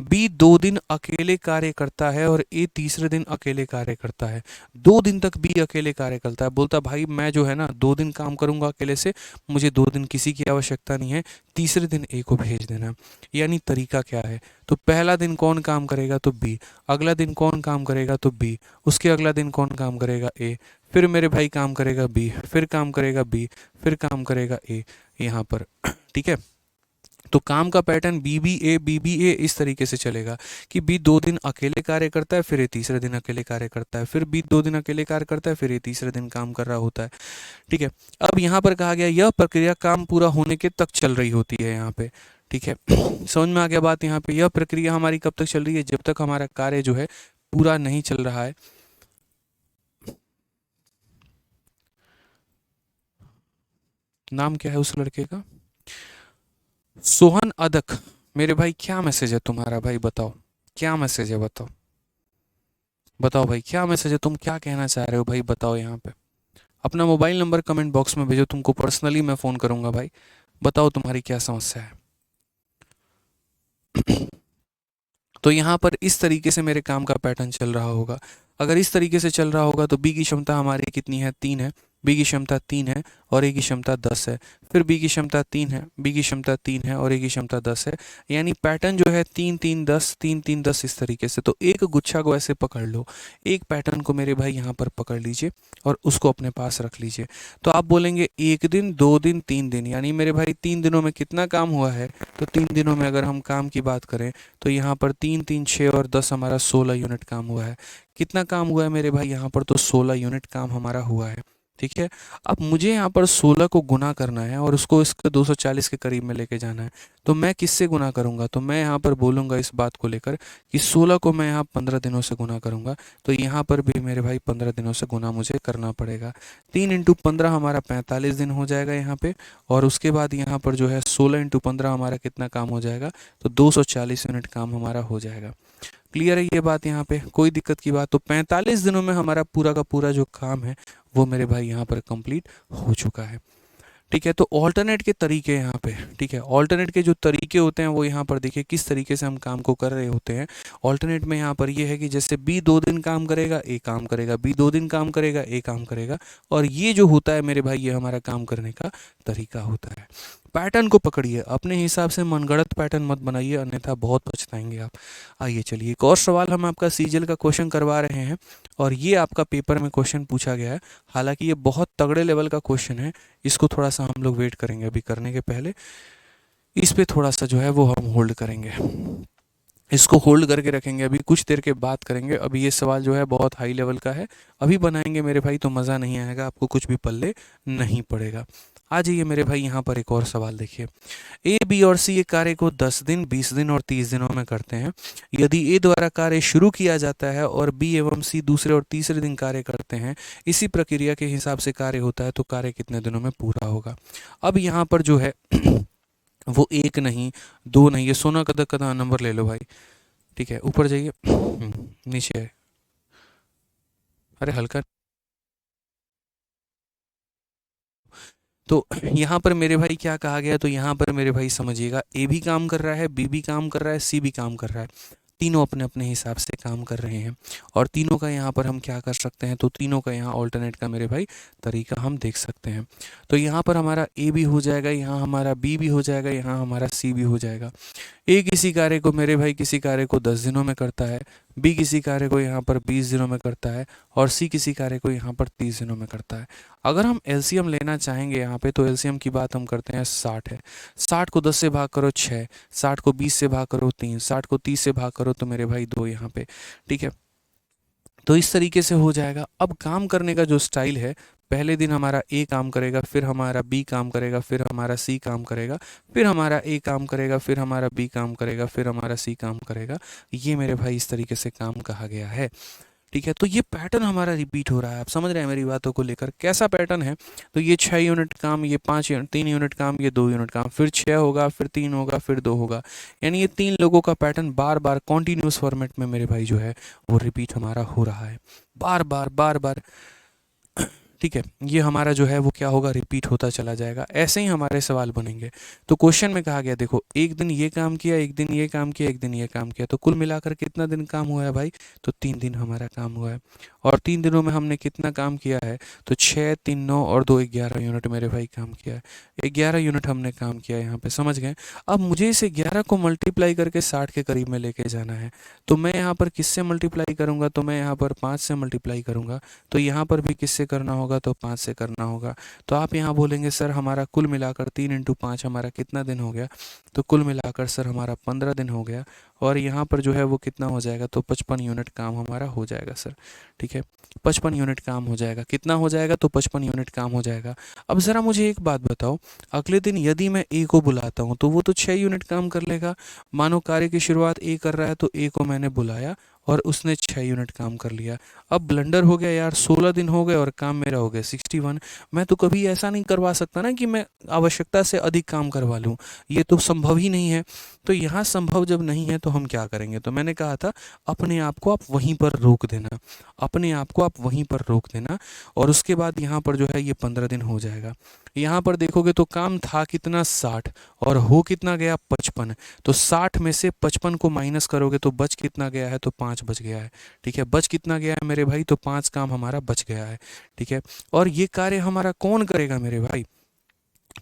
बी 2 दिन अकेले कार्य करता है और ए तीसरे दिन अकेले कार्य करता है। 2 दिन तक बी अकेले कार्य करता है, बोलता भाई मैं जो है ना 2 दिन काम करूंगा अकेले से, मुझे 2 दिन किसी की आवश्यकता नहीं है, तीसरे दिन ए को भेज देना। यानी तरीका क्या है, तो पहला दिन कौन काम करेगा तो बी, अगला दिन कौन काम करेगा तो बी, उसके अगला दिन कौन काम करेगा ए, फिर मेरे भाई काम करेगा बी, फिर काम करेगा बी, फिर काम करेगा ए यहाँ पर, ठीक है। तो काम का पैटर्न BBA इस तरीके से चलेगा कि बी 2 दिन अकेले कार्य करता है, फिर ये तीसरे दिन अकेले कार्य करता है, फिर बी 2 दिन अकेले कार्य करता है, फिर ये तीसरे दिन काम कर रहा होता है। ठीक है, अब यहाँ पर कहा गया यह प्रक्रिया काम पूरा होने के तक चल रही होती है यहाँ पे। ठीक है, समझ में आ गया बात। यहाँ पे यह प्रक्रिया हमारी कब तक चल रही है, जब तक हमारा कार्य जो है पूरा नहीं चल रहा है। नाम क्या है उस लड़के का? सोहन अदक। मेरे भाई क्या मैसेज है तुम्हारा भाई, बताओ क्या मैसेज है, बताओ बताओ भाई क्या मैसेज है, तुम क्या कहना चाह रहे हो भाई, बताओ यहाँ पे। अपना मोबाइल नंबर कमेंट बॉक्स में भेजो, तुमको पर्सनली मैं फ़ोन करूंगा भाई। बताओ तुम्हारी क्या समस्या है। तो यहाँ पर इस तरीके से मेरे काम का पैटर्न चल रहा होगा। अगर इस तरीके से चल रहा होगा तो बी की क्षमता हमारी कितनी है, 3 है। बी की क्षमता 3 है और ए की क्षमता 10 है। फिर बी की क्षमता 3 है, बी की क्षमता 3 है और ए की क्षमता 10 है। यानी पैटर्न जो है 3 3 10 3 3 10 इस तरीके से। तो एक गुच्छा को ऐसे पकड़ लो, एक पैटर्न को मेरे भाई यहाँ पर पकड़ लीजिए और उसको अपने पास रख लीजिए। तो आप बोलेंगे 1 दिन 2 दिन 3 दिन, यानी मेरे भाई 3 दिनों में कितना काम हुआ है। तो 3 दिनों में अगर हम काम की बात करें तो यहाँ पर 3 3 6 और 10 हमारा 16 यूनिट काम हुआ है। कितना काम हुआ है मेरे भाई यहाँ पर, तो 16 यूनिट काम हमारा हुआ है। ठीक है, अब मुझे यहाँ पर 16 को गुना करना है और उसको इसके 240 के करीब में लेके जाना है। तो मैं किससे गुना करूँगा, तो मैं यहाँ पर बोलूँगा इस बात को लेकर कि 16 को मैं यहाँ 15 दिनों से गुना करूँगा। तो यहाँ पर भी मेरे भाई 15 दिनों से गुना मुझे करना पड़ेगा। 3 इंटू 15 हमारा 45 दिन हो जाएगा यहाँ पे। और उसके बाद यहाँ पर जो है 16 इंटू 15 हमारा कितना काम हो जाएगा, तो 240 यूनिट काम हमारा हो जाएगा। क्लियर है ये बात, यहाँ पे कोई दिक्कत की बात। तो 45 दिनों में हमारा पूरा का पूरा जो काम है वो मेरे भाई यहाँ पर कंप्लीट हो चुका है। ठीक है, तो ऑल्टरनेट के तरीके यहाँ पे, ठीक है, ऑल्टरनेट के जो तरीके होते हैं वो यहाँ पर देखिए किस तरीके से हम काम को कर रहे होते हैं। ऑल्टरनेट में यहाँ पर ये है कि जैसे बी 2 दिन काम करेगा ए काम करेगा, बी 2 दिन काम करेगा ए काम करेगा। और ये जो होता है मेरे भाई ये हमारा काम करने का तरीका होता है। पैटर्न को पकड़िए, अपने हिसाब से मनगढ़ंत पैटर्न मत बनाइए, अन्यथा बहुत पछताएंगे आप। आइए चलिए एक और सवाल हम आपका सीजीएल का क्वेश्चन करवा रहे हैं और ये आपका पेपर में क्वेश्चन पूछा गया है। हालांकि ये बहुत तगड़े लेवल का क्वेश्चन है, इसको थोड़ा सा हम लोग वेट करेंगे, अभी करने के पहले इस पे थोड़ा सा जो है वो हम होल्ड करेंगे, इसको होल्ड करके रखेंगे, अभी कुछ देर के बाद करेंगे। अभी ये सवाल जो है बहुत हाई लेवल का है, अभी बनाएंगे मेरे भाई तो मज़ा नहीं आएगा, आपको कुछ भी पल्ले नहीं पड़ेगा। आ जाइए मेरे भाई यहाँ पर एक और सवाल देखिए। ए बी और सी ये कार्य को 10 दिन 20 दिन और 30 दिनों में करते हैं। यदि ए द्वारा कार्य शुरू किया जाता है और बी एवं सी दूसरे और तीसरे दिन कार्य करते हैं, इसी प्रक्रिया के हिसाब से कार्य होता है, तो कार्य कितने दिनों में पूरा होगा। अब यहाँ पर जो है वो 1 नहीं 2 नहीं, ये सोना कदक का नंबर ले लो भाई। ठीक है, ऊपर जाइए, नीचे है, अरे हल्का। तो यहाँ पर मेरे भाई क्या कहा गया, तो यहाँ पर मेरे भाई समझिएगा ए भी काम कर रहा है, बी भी काम कर रहा है, सी भी काम कर रहा है। तीनों अपने अपने हिसाब से काम कर रहे हैं और तीनों का यहाँ पर हम क्या कर सकते हैं, तो तीनों का यहाँ ऑल्टरनेट का मेरे भाई तरीका हम देख सकते हैं। तो यहाँ पर हमारा ए भी हो जाएगा, यहाँ हमारा बी भी हो जाएगा, यहाँ हमारा सी भी हो जाएगा। ए किसी कार्य को मेरे भाई किसी कार्य को 10 दिनों में करता है, बी किसी कार्य को यहाँ पर 20 दिनों में करता है और सी किसी कार्य को यहाँ पर 30 दिनों में करता है। अगर हम एलसीएम लेना चाहेंगे यहाँ पे, तो एलसीएम की बात हम करते हैं 60 है। 60 को 10 से भाग करो 6, 60 को 20 से भाग करो 3, 60 को 30 से भाग करो तो मेरे भाई 2 यहाँ पे। ठीक है, तो इस तरीके से हो जाएगा। अब काम करने का जो स्टाइल है, पहले दिन हमारा ए काम करेगा, फिर हमारा बी काम करेगा, फिर हमारा सी काम करेगा, फिर हमारा ए काम करेगा, फिर हमारा बी काम करेगा, फिर हमारा सी काम करेगा। ये मेरे भाई इस तरीके से काम कहा गया है। ठीक है, तो ये पैटर्न हमारा रिपीट हो रहा है। आप समझ रहे हैं मेरी बातों को लेकर, कैसा पैटर्न है। तो ये 6 यूनिट काम, ये 5 यूनिट, 3 यूनिट काम, ये 2 यूनिट काम, फिर 6 होगा, फिर 3 होगा, फिर 2 होगा। यानी ये 3 लोगों का पैटर्न बार बार कॉन्टीन्यूस फॉर्मेट में मेरे भाई जो है वो रिपीट हमारा हो रहा है, बार बार बार बार। ठीक है, ये हमारा जो है वो क्या होगा, रिपीट होता चला जाएगा। ऐसे ही हमारे सवाल बनेंगे। तो क्वेश्चन में कहा गया, देखो एक दिन ये काम किया, एक दिन ये काम किया, एक दिन ये काम किया, तो कुल मिलाकर कितना दिन काम हुआ है भाई, तो 3 दिन हमारा काम हुआ है। और 3 दिनों में हमने कितना काम किया है, तो 6, 3, 9 और 2 11 यूनिट मेरे भाई काम किया है। 11 यूनिट हमने काम किया है यहाँ पे, समझ गए। अब मुझे इस 11 को मल्टीप्लाई करके 60 के करीब में लेके जाना है, तो मैं यहाँ पर किससे मल्टीप्लाई करूँगा, तो मैं यहाँ पर 5 से मल्टीप्लाई करूँगा। तो यहाँ पर भी किससे करना होगा, तो 5 से करना होगा। तो आप यहाँ बोलेंगे सर हमारा कुल मिलाकर 3 × 5 हमारा कितना दिन हो गया, तो कुल मिलाकर सर हमारा 15 दिन हो गया। और यहाँ पर जो है वो कितना हो जाएगा, तो 55 यूनिट काम हमारा हो जाएगा सर। ठीक है, 55 यूनिट काम हो जाएगा। कितना हो जाएगा, तो 55 यूनिट काम हो जाएगा। अब ज़रा मुझे एक बात बताओ, अगले दिन यदि मैं ए को बुलाता हूँ तो वो तो 6 यूनिट काम कर लेगा। मानो कार्य की शुरुआत ए कर रहा है, तो ए को मैंने बुलाया और उसने 6 यूनिट काम कर लिया। अब ब्लंडर हो गया यार, 16 दिन हो गए और काम मेरा हो गया 61। मैं तो कभी ऐसा नहीं करवा सकता ना कि मैं आवश्यकता से अधिक काम करवा लूँ, ये तो संभव ही नहीं है। तो यहाँ संभव जब नहीं है तो हम क्या करेंगे, तो मैंने कहा था अपने आप को आप वहीं पर रोक देना, अपने आप को आप वहीं पर रोक देना। और उसके बाद यहाँ पर जो है ये 15 दिन हो जाएगा। यहाँ पर देखोगे तो काम था कितना, 60, और हो कितना गया, 55। तो 60 में से 55 को माइनस करोगे तो बच कितना गया है, तो 5 बच गया है। ठीक है, बच कितना गया है मेरे भाई, तो 5 काम हमारा बच गया है। ठीक है, और ये कार्य हमारा कौन करेगा मेरे भाई,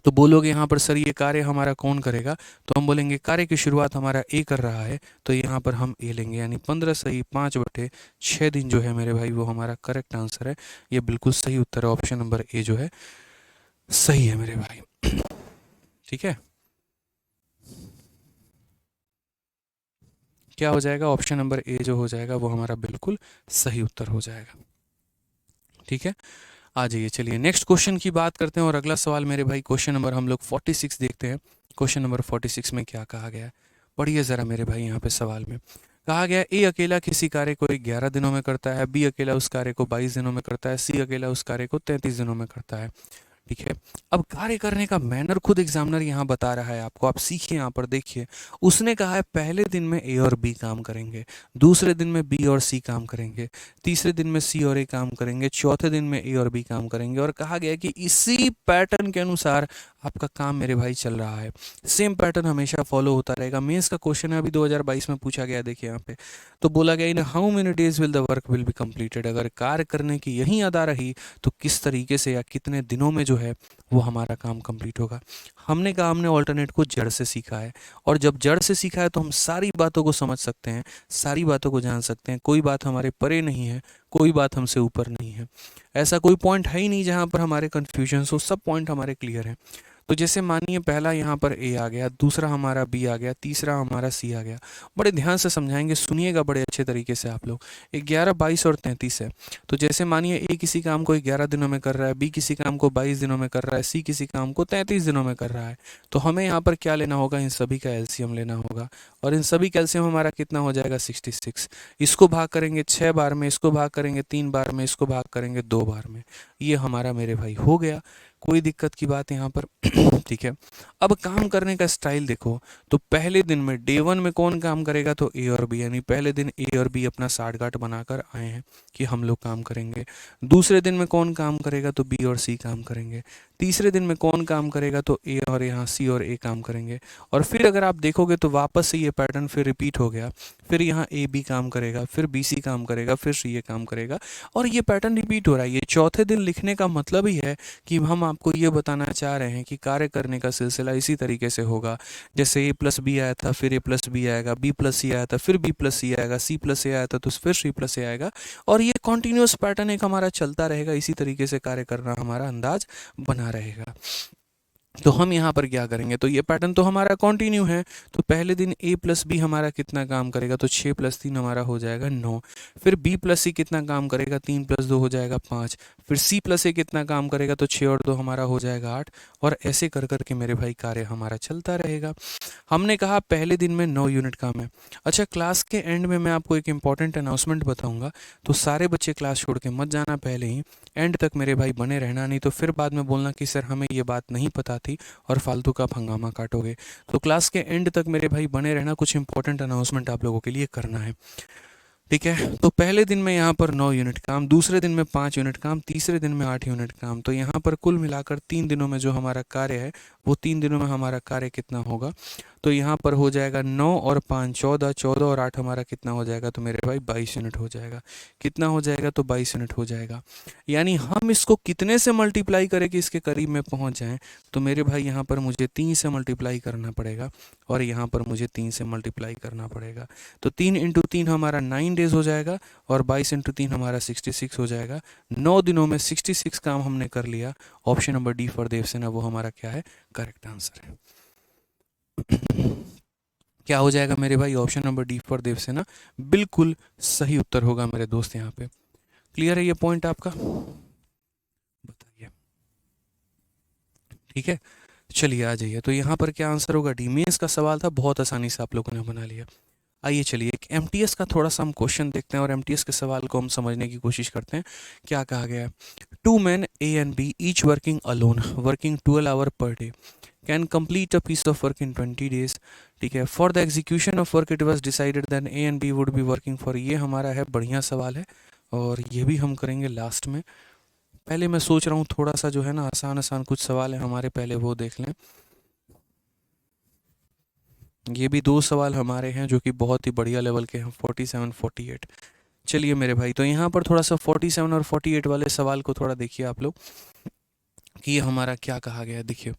तो बोलोगे यहाँ पर सर ये कार्य हमारा कौन करेगा, तो हम बोलेंगे कार्य की शुरुआत हमारा ए कर रहा है, तो यहाँ पर हम ए लेंगे, यानी 15 सही 5/6 दिन जो है मेरे भाई वो हमारा करेक्ट आंसर है। ये बिल्कुल सही उत्तर है, ऑप्शन नंबर ए जो है सही है मेरे भाई। ठीक है, क्या हो जाएगा, ऑप्शन नंबर ए जो हो जाएगा वो हमारा बिल्कुल सही उत्तर हो जाएगा। ठीक है, आ जाइए, चलिए नेक्स्ट क्वेश्चन की बात करते हैं। और अगला सवाल मेरे भाई क्वेश्चन नंबर हम लोग 46 देखते हैं। क्वेश्चन नंबर 46 में क्या कहा गया है, पढ़िए ज़रा मेरे भाई। यहाँ पे सवाल में कहा गया ए अकेला किसी कार्य को 11 दिनों में करता है, बी अकेला उस कार्य को 22 दिनों में करता है, सी अकेला उस कार्य को 33 दिनों में करता है। ठीक है, अब कार्य करने का मैनर खुद एग्जामिनर यहाँ बता रहा है आपको, आप सीखिए। यहाँ पर देखिए, उसने कहा है पहले दिन में ए और बी काम करेंगे, दूसरे दिन में बी और सी काम करेंगे, तीसरे दिन में सी और ए काम करेंगे, चौथे दिन में ए और बी काम करेंगे। और कहा गया कि इसी पैटर्न के अनुसार आपका काम मेरे भाई चल रहा है, सेम पैटर्न हमेशा फॉलो होता रहेगा। मेंस का क्वेश्चन है, अभी 2022 में पूछा गया, देखिए यहाँ पे तो बोला गया in how many days will the work will be completed. अगर कार्य करने की यही अदा रही तो किस तरीके से या कितने दिनों में जो है वो हमारा काम कंप्लीट होगा। हमने कहा हमने ऑल्टरनेट को जड़ से सीखा है, और जब जड़ से सीखा है तो हम सारी बातों को समझ सकते हैं, सारी बातों को जान सकते हैं। कोई बात हमारे परे नहीं है, कोई बात हमसे ऊपर नहीं है। ऐसा कोई पॉइंट है ही नहीं जहाँ पर हमारे कन्फ्यूजन हो, सब पॉइंट हमारे क्लियर हैं। तो जैसे मानिए पहला यहाँ पर ए आ गया, दूसरा हमारा बी आ गया, तीसरा हमारा सी आ गया। बड़े ध्यान से समझाएंगे, सुनिएगा बड़े अच्छे तरीके से आप लोग। 11, 22 और 33 है। तो जैसे मानिए ए किसी काम को 11 दिनों में कर रहा है, बी किसी काम को 22 दिनों में कर रहा है, सी किसी काम को 33 दिनों में कर रहा है। तो हमें यहाँ पर क्या लेना होगा, इन सभी का एलसीएम लेना होगा। और इन सभी का एलसीएम हमारा कितना हो जाएगा, 66। इसको भाग करेंगे 6 बार में, इसको भाग करेंगे 3 बार में, इसको भाग करेंगे 2 बार में। ये हमारा मेरे भाई हो गया, कोई दिक्कत की बात यहाँ पर। ठीक है, अब काम करने का स्टाइल देखो। तो पहले दिन में डे 1 में कौन काम करेगा, तो ए और बी, यानी पहले दिन ए और बी अपना साठगांठ बनाकर आए हैं कि हम लोग काम करेंगे। दूसरे दिन में कौन काम करेगा, तो बी और सी काम करेंगे। तीसरे दिन में कौन काम करेगा, तो ए और यहाँ सी और ए काम करेंगे। और फिर अगर आप देखोगे तो वापस से ये पैटर्न फिर रिपीट हो गया। फिर यहाँ ए बी काम करेगा, फिर बी सी काम करेगा, फिर सी ए काम करेगा, और ये पैटर्न रिपीट हो रहा है। ये चौथे दिन लिखने का मतलब ही है कि हम आपको ये बताना चाह रहे हैं कि कार्य करने का सिलसिला इसी तरीके से होगा। जैसे ए प्लस बी आया था, फिर ए प्लस बी आएगा, बी प्लस सी आया था, फिर बी प्लस सी आएगा, सी प्लस सी आया था तो फिर सी प्लस सी आएगा। और ये कॉन्टिन्यूस पैटर्न एक हमारा चलता रहेगा, इसी तरीके से कार्य करना हमारा अंदाज बना रहेगा। तो हम यहाँ पर क्या करेंगे, तो ये पैटर्न तो हमारा कंटिन्यू है। तो पहले दिन a प्लस बी हमारा कितना काम करेगा, तो 6 + 3 हमारा हो जाएगा 9। फिर b प्लस सी कितना काम करेगा, 3 + 2 हो जाएगा 5। फिर c प्लस ए कितना काम करेगा, तो 6 और 2 हमारा हो जाएगा 8। और ऐसे कर कर के मेरे भाई कार्य हमारा चलता रहेगा। हमने कहा पहले दिन में 9 यूनिट काम है। अच्छा, क्लास के एंड में मैं आपको एक इंपॉर्टेंट अनाउंसमेंट बताऊंगा, तो सारे बच्चे क्लास छोड़ के मत जाना, पहले ही एंड तक मेरे भाई बने रहना, नहीं तो फिर बाद में बोलना कि सर हमें ये बात नहीं पता थी और फालतू का हंगामा काटोगे। तो क्लास के एंड तक मेरे भाई बने रहना, कुछ इंपॉर्टेंट अनाउंसमेंट आप लोगों के लिए करना है। ठीक है, तो पहले दिन में यहाँ पर 9 यूनिट काम, दूसरे दिन में 5 यूनिट काम, तीसरे दिन में 8 यूनिट काम। तो यहाँ पर कुल मिलाकर 3 दिनों में जो हमारा कार्य है वो 3 दिनों में हमारा कार्य कितना होगा। तो यहाँ पर हो जाएगा 9 और 5 14, 14 और 8 हमारा कितना हो जाएगा, तो मेरे भाई 22 यूनिट हो जाएगा। कितना हो जाएगा, तो 22 यूनिट हो जाएगा। यानी हम इसको कितने से मल्टीप्लाई करें कि इसके करीब में पहुँच जाएँ, तो मेरे भाई यहाँ पर मुझे 3 से मल्टीप्लाई करना पड़ेगा और यहाँ पर मुझे 3 से मल्टीप्लाई करना पड़ेगा। तो 3 इंटू 3 हमारा 9 डेज हो जाएगा और 22 इंटू 3 हमारा 66 हो जाएगा। 9 दिनों में 66 काम हमने कर लिया। Option number D for Devasena वो हमारा क्या है, करेक्ट आंसर है। क्या हो जाएगा मेरे भाई, option number D for Devasena बिल्कुल सही उत्तर होगा मेरे दोस्त। यहाँ पे क्लियर है ये पॉइंट आपका, बताइए। ठीक है, चलिए आ जाइए। तो यहाँ पर क्या आंसर होगा, डी। मेंस का सवाल था, बहुत आसानी से आप लोगों ने बना लिया। आइए चलिए एक एमटीएस का थोड़ा सा हम क्वेश्चन देखते हैं और एमटीएस के सवाल को हम समझने की कोशिश करते हैं। क्या कहा गया है, 2 men A and B each working alone, working 12 hours per day, can complete a piece of work in 20 days। ठीक है, for the execution of work it was decided that A and B would be working for। ये हमारा है, बढ़िया सवाल है और ये भी हम करेंगे लास्ट में। पहले मैं सोच रहा हूँ थोड़ा सा जो है ना आसान आसान कुछ सवाल है हमारे, पहले वो देख लें। ये भी 2 सवाल हमारे हैं जो कि बहुत ही बढ़िया लेवल के हैं, 47 48। चलिए मेरे भाई, तो यहाँ पर थोड़ा सा 47 और 48 वाले सवाल को थोड़ा देखिए आप लोग कि ये हमारा क्या कहा गया है। देखिए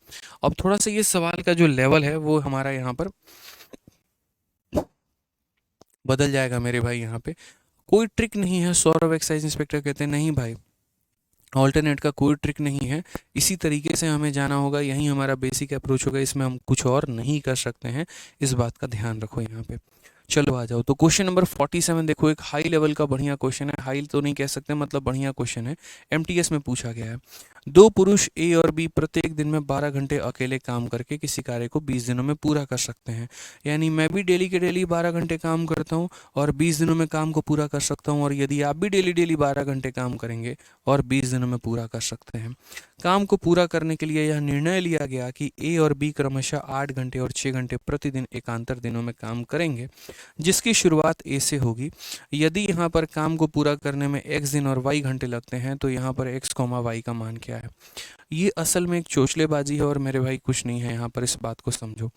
अब थोड़ा सा ये सवाल का जो लेवल है वो हमारा यहाँ पर बदल जाएगा मेरे भाई। यहाँ पे कोई ट्रिक नहीं है, सौरभ एक्साइज इंस्पेक्टर कहते हैं। नहीं भाई, ऑल्टरनेट का कोई ट्रिक नहीं है, इसी तरीके से हमें जाना होगा, यही हमारा बेसिक अप्रोच होगा, इसमें हम कुछ और नहीं कर सकते हैं, इस बात का ध्यान रखो यहाँ पे। चलो आ जाओ, तो क्वेश्चन नंबर 47 देखो, एक हाई लेवल का बढ़िया क्वेश्चन है, हाई तो नहीं कह सकते, मतलब बढ़िया क्वेश्चन है। एमटीएस में पूछा गया है, 2 पुरुष ए और बी प्रत्येक दिन में 12 घंटे अकेले काम करके किसी कार्य को 20 दिनों में पूरा कर सकते हैं। यानी मैं भी डेली के डेली 12 घंटे काम करता हूँ और 20 दिनों में काम को पूरा कर सकता हूँ, और यदि आप भी डेली डेली 12 घंटे काम करेंगे और 20 दिनों में पूरा कर सकते हैं। काम को पूरा करने के लिए यह निर्णय लिया गया कि ए और बी क्रमशः 8 घंटे और 6 घंटे प्रतिदिन एकांतर दिनों में काम करेंगे, जिसकी शुरुआत ए से होगी। यदि यहाँ पर काम को पूरा करने में x दिन और y घंटे लगते हैं, तो यहाँ पर x, y का मान क्या है। ये असल में एक चोचलेबाजी है और मेरे भाई कुछ नहीं है, यहाँ पर इस बात को समझो।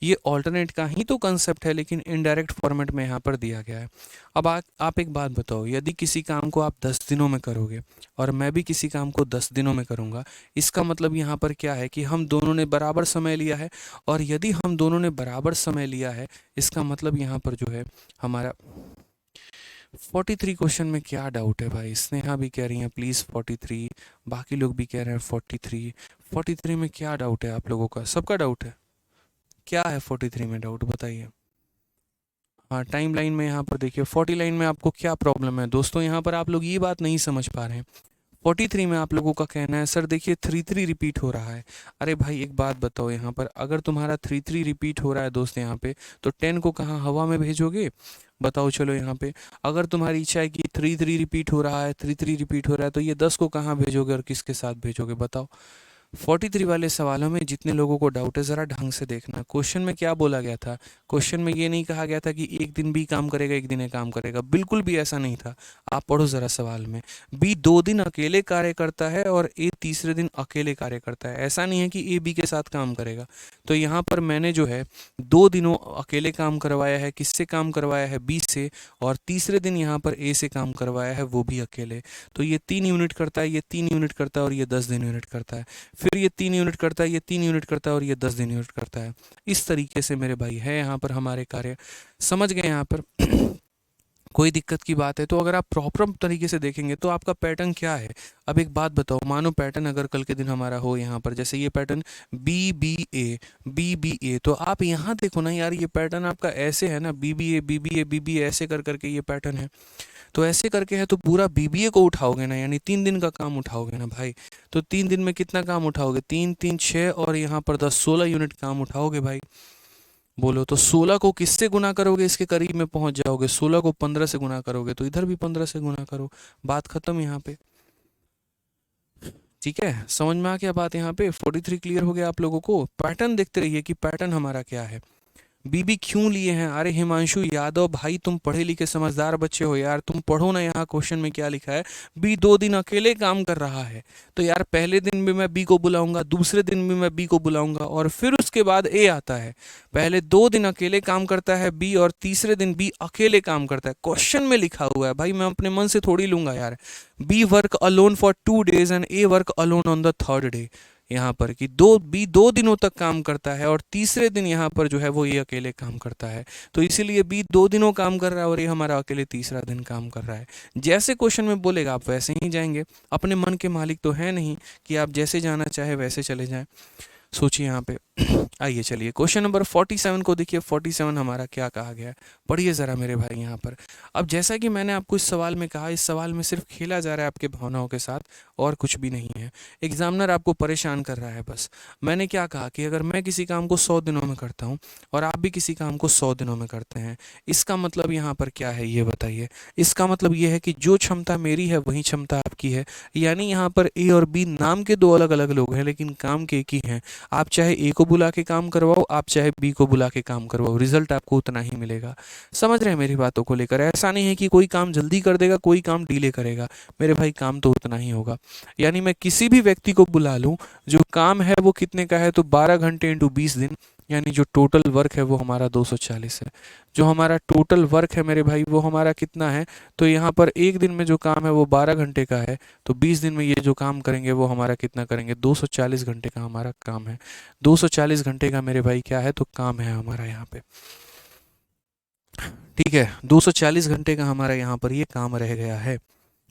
ये ऑल्टरनेट का ही तो कंसेप्ट है, लेकिन इनडायरेक्ट फॉर्मेट में यहाँ पर दिया गया है। अब आप एक बात बताओ, यदि किसी काम को आप 10 दिनों में करोगे और मैं भी किसी काम को 10 दिनों में करूँगा, इसका मतलब यहाँ पर क्या है कि हम दोनों ने बराबर समय लिया है। और यदि हम दोनों ने बराबर समय लिया है, इसका मतलब यहाँ पर जो है हमारा 43 क्वेश्चन में क्या डाउट है भाई। स्नेहा भी कह रही हैं प्लीज़ 43, बाकी लोग भी कह रहे हैं 43। 43 में क्या डाउट है आप लोगों का, सबका डाउट है, क्या है 43 में डाउट बताइए। हाँ, टाइम लाइन में यहाँ पर देखिए 40 लाइन में आपको क्या प्रॉब्लम है दोस्तों, यहाँ पर आप लोग ये बात नहीं समझ पा रहे हैं। 43 में आप लोगों का कहना है सर देखिए 3 रिपीट हो रहा है। अरे भाई एक बात बताओ, यहाँ पर अगर तुम्हारा 3 रिपीट हो रहा है दोस्त यहाँ पे, तो 10 को कहाँ हवा में भेजोगे, बताओ। चलो यहाँ पे अगर तुम्हारी इच्छा है कि 3 रिपीट हो रहा है, 3 रिपीट हो रहा है, तो ये 10 को कहाँ भेजोगे और किसके साथ भेजोगे, बताओ। 43 वाले सवालों में जितने लोगों को डाउट है ज़रा ढंग से देखना। क्वेश्चन में क्या बोला गया था, क्वेश्चन में ये नहीं कहा गया था कि एक दिन बी काम करेगा एक दिन ए काम करेगा, बिल्कुल भी ऐसा नहीं था। आप पढ़ो ज़रा सवाल में, बी 2 दिन अकेले कार्य करता है और ए तीसरे दिन अकेले कार्य करता है। ऐसा नहीं है कि ए बी के साथ काम करेगा। तो यहाँ पर मैंने जो है 2 दिनों अकेले काम करवाया है, किससे काम करवाया है, बी से, और तीसरे दिन यहाँ पर ए से काम करवाया है, वो भी अकेले। तो ये 3 यूनिट करता है, ये 3 यूनिट करता है और ये 10 दिन यूनिट करता है। फिर ये 3 यूनिट करता है, ये 3 यूनिट करता है और ये 10 दिन यूनिट करता है। इस तरीके से मेरे भाई है यहाँ पर हमारे कार्य, समझ गए यहाँ पर। कोई दिक्कत की बात है तो अगर आप प्रॉपर तरीके से देखेंगे तो आपका पैटर्न क्या है। अब एक बात बताओ, मानो पैटर्न अगर कल के दिन हमारा हो यहाँ पर, जैसे ये पैटर्न बी बी ए, तो आप यहाँ देखो ना यार, ये पैटर्न आपका ऐसे है ना, बी बी ए ऐसे कर करके ये पैटर्न है। तो ऐसे करके है तो पूरा बीबीए को उठाओगे ना, यानी 3 दिन का काम उठाओगे ना भाई। तो 3 दिन में कितना काम उठाओगे, 3 3 6 और यहाँ पर 10 16 यूनिट काम उठाओगे भाई। बोलो तो 16 को किससे गुना करोगे, इसके करीब में पहुंच जाओगे। 16 को 15 से गुना करोगे तो इधर भी 15 से गुना करो, बात खत्म यहाँ पे। ठीक है, समझ में आ गया बात यहाँ पे। 43 क्लियर हो गया आप लोगों को। पैटर्न देखते रहिए कि पैटर्न हमारा क्या है। बीबी क्यों लिए हैं? अरे हिमांशु यादव भाई, तुम पढ़े लिखे समझदार बच्चे हो यार, तुम पढ़ो ना यहाँ क्वेश्चन में क्या लिखा है। बी 2 दिन अकेले काम कर रहा है, तो यार पहले दिन भी मैं बी को बुलाऊंगा, दूसरे दिन भी मैं बी को बुलाऊंगा, और फिर उसके बाद ए आता है। पहले 2 दिन अकेले काम करता है बी, और तीसरे दिन बी अकेले काम करता है। क्वेश्चन में लिखा हुआ है भाई, मैं अपने मन से थोड़ी लूंगा यार। B work alone for 2 days and A work alone on the third day. यहाँ पर कि 2 दिनों तक काम करता है, और तीसरे दिन यहाँ पर जो है वो ये अकेले काम करता है। तो इसीलिए बी 2 दिनों काम कर रहा है और ये हमारा अकेले तीसरा दिन काम कर रहा है। जैसे क्वेश्चन में बोलेगा आप वैसे ही जाएंगे, अपने मन के मालिक तो है नहीं कि आप जैसे जाना चाहे वैसे चले जाएं। सोचिए यहाँ पे। आइए चलिए क्वेश्चन नंबर 47 को देखिए। 47 हमारा क्या कहा गया है, पढ़िए ज़रा मेरे भाई यहाँ पर। अब जैसा कि मैंने आपको इस सवाल में कहा, इस सवाल में सिर्फ खेला जा रहा है आपके भावनाओं के साथ, और कुछ भी नहीं है। एग्जामिनर आपको परेशान कर रहा है बस। मैंने क्या कहा कि अगर मैं किसी काम को 100 दिनों में करता हूँ और आप भी किसी काम को 100 दिनों में करते हैं, इसका मतलब यहाँ पर क्या है ये बताइए। इसका मतलब ये है कि जो क्षमता मेरी है वही क्षमता आपकी है। यानी यहाँ पर ए और बी नाम के 2 अलग अलग लोग हैं, लेकिन काम के एक ही हैं। आप चाहे ए को बुला के काम करवाओ, आप चाहे बी को बुला के काम करवाओ, रिजल्ट आपको उतना ही मिलेगा। समझ रहे हैं मेरी बातों को लेकर? ऐसा नहीं है कि कोई काम जल्दी कर देगा, कोई काम डिले करेगा। मेरे भाई काम तो उतना ही होगा। यानी मैं किसी भी व्यक्ति को बुला लूं, जो काम है वो कितने का है, तो 12 घंटे इंटू 20 दिन, यानी जो टोटल वर्क है वो हमारा 240 है। जो हमारा टोटल वर्क है मेरे भाई वो हमारा कितना है, तो यहाँ पर एक दिन में जो काम है वो 12 घंटे का है, तो 20 दिन में ये जो काम करेंगे वो हमारा कितना करेंगे, 240 घंटे का हमारा काम है। 240 घंटे का मेरे भाई क्या है, तो काम है हमारा यहाँ पे। ठीक है, 240 घंटे का हमारा यहाँ पर ये काम रह गया है।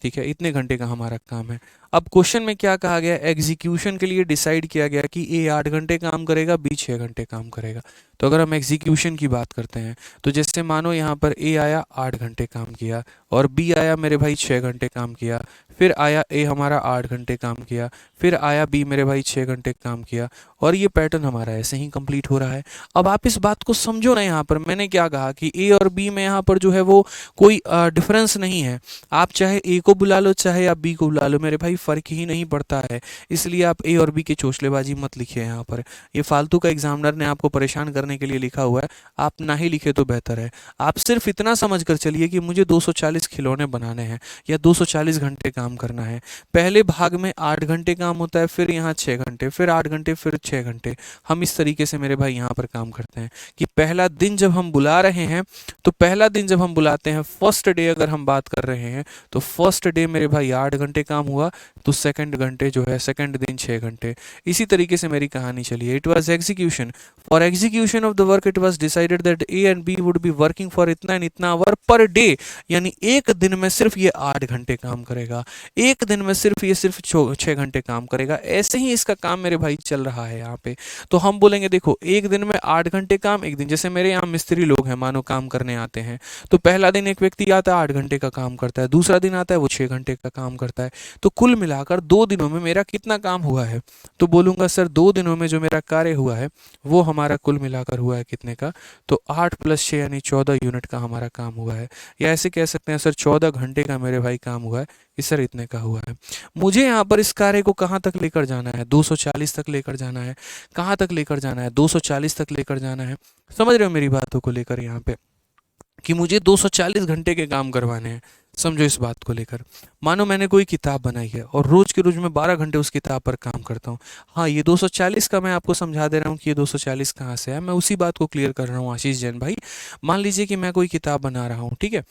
ठीक है, इतने घंटे का हमारा काम है। अब क्वेश्चन में क्या कहा गया, एग्जीक्यूशन के लिए डिसाइड किया गया कि ए 8 घंटे काम करेगा, बी 6 घंटे काम करेगा। तो अगर हम एग्जीक्यूशन की बात करते हैं, तो जैसे मानो यहाँ पर ए आया 8 घंटे काम किया, और बी आया मेरे भाई 6 घंटे काम किया, फिर आया ए हमारा 8 घंटे काम किया, फिर आया बी मेरे भाई 6 घंटे काम किया, और ये पैटर्न हमारा ऐसे ही कंप्लीट हो रहा है। अब आप इस बात को समझो ना, यहाँ पर मैंने क्या कहा कि ए और बी में यहाँ पर जो है वो कोई डिफरेंस नहीं है। आप चाहे ए को बुला लो चाहे आप बी को बुला लो, मेरे भाई फर्क ही नहीं पड़ता है। इसलिए आप ए और बी की चोचलेबाजी मत लिखिए यहाँ पर। ये फालतू का एग्जामिनर ने आपको परेशान करने के लिए लिखा हुआ है, आप ना ही लिखे तो बेहतर है। आप सिर्फ इतना समझ कर चलिए कि मुझे 240 खिलौने बनाने हैं या 240 घंटे काम करना है। पहले भाग में 8 घंटे काम होता है, फिर यहाँ 6 घंटे, फिर 8 घंटे, फिर 6 घंटे। हम इस तरीके से मेरे भाई यहाँ पर काम करते हैं कि पहला दिन जब हम बुला रहे हैं, तो पहला दिन जब हम बुलाते हैं, फर्स्ट डे अगर हम बात कर रहे हैं, तो फर्स्ट डे मेरे भाई 8 घंटे काम हुआ, तो सेकंड घंटे जो है सेकंड दिन 6 घंटे। इसी तरीके से मेरी कहानी चली है। It was execution, for execution of the work it was decided that A and B would be working for इतना एंड इतना आवर पर डे। यानी एक दिन में सिर्फ ये 8 घंटे काम करेगा, एक दिन में सिर्फ ये सिर्फ 6 घंटे काम करेगा। ऐसे ही इसका काम मेरे भाई चल रहा है यहाँ पे। तो हम बोलेंगे देखो, एक दिन में 8 घंटे काम, एक दिन जैसे मेरे यहाँ मिस्त्री लोग हैं, मानो काम करने आते हैं, तो पहला दिन एक व्यक्ति आता है 8 घंटे का काम करता है, दूसरा दिन आता है वो 6 घंटे का काम करता है। तो कुल मिलाकर 2 दिनों में मेरा कितना काम हुआ है, तो बोलूँगा सर 2 दिनों में जो मेरा कार्य हुआ है वो हमारा कुल मिलाकर हुआ है कितने का, तो 8 + 6 यानी 14 यूनिट का हमारा काम हुआ है। या ऐसे कह सकते हैं सर 14 घंटे का मेरे भाई काम हुआ है, कि सर इतने का हुआ है। मुझे यहाँ पर इस कार्य को कहाँ तक लेकर जाना है, 240 तक लेकर जाना है। कहाँ तक लेकर जाना है, 240 तक लेकर जाना है। समझ रहे हो मेरी बातों को लेकर यहाँ पे, कि मुझे 240 घंटे के काम करवाने हैं। समझो इस बात को लेकर। मानो मैंने कोई किताब बनाई है और रोज के रोज मैं 12 घंटे उस किताब पर काम करता हूँ। हाँ, ये 240 का मैं आपको समझा दे रहा हूँ कि ये 240 कहाँ से है, मैं उसी बात को क्लियर कर रहा हूँ आशीष जैन भाई। मान लीजिए कि मैं कोई किताब बना रहा हूँ, ठीक है,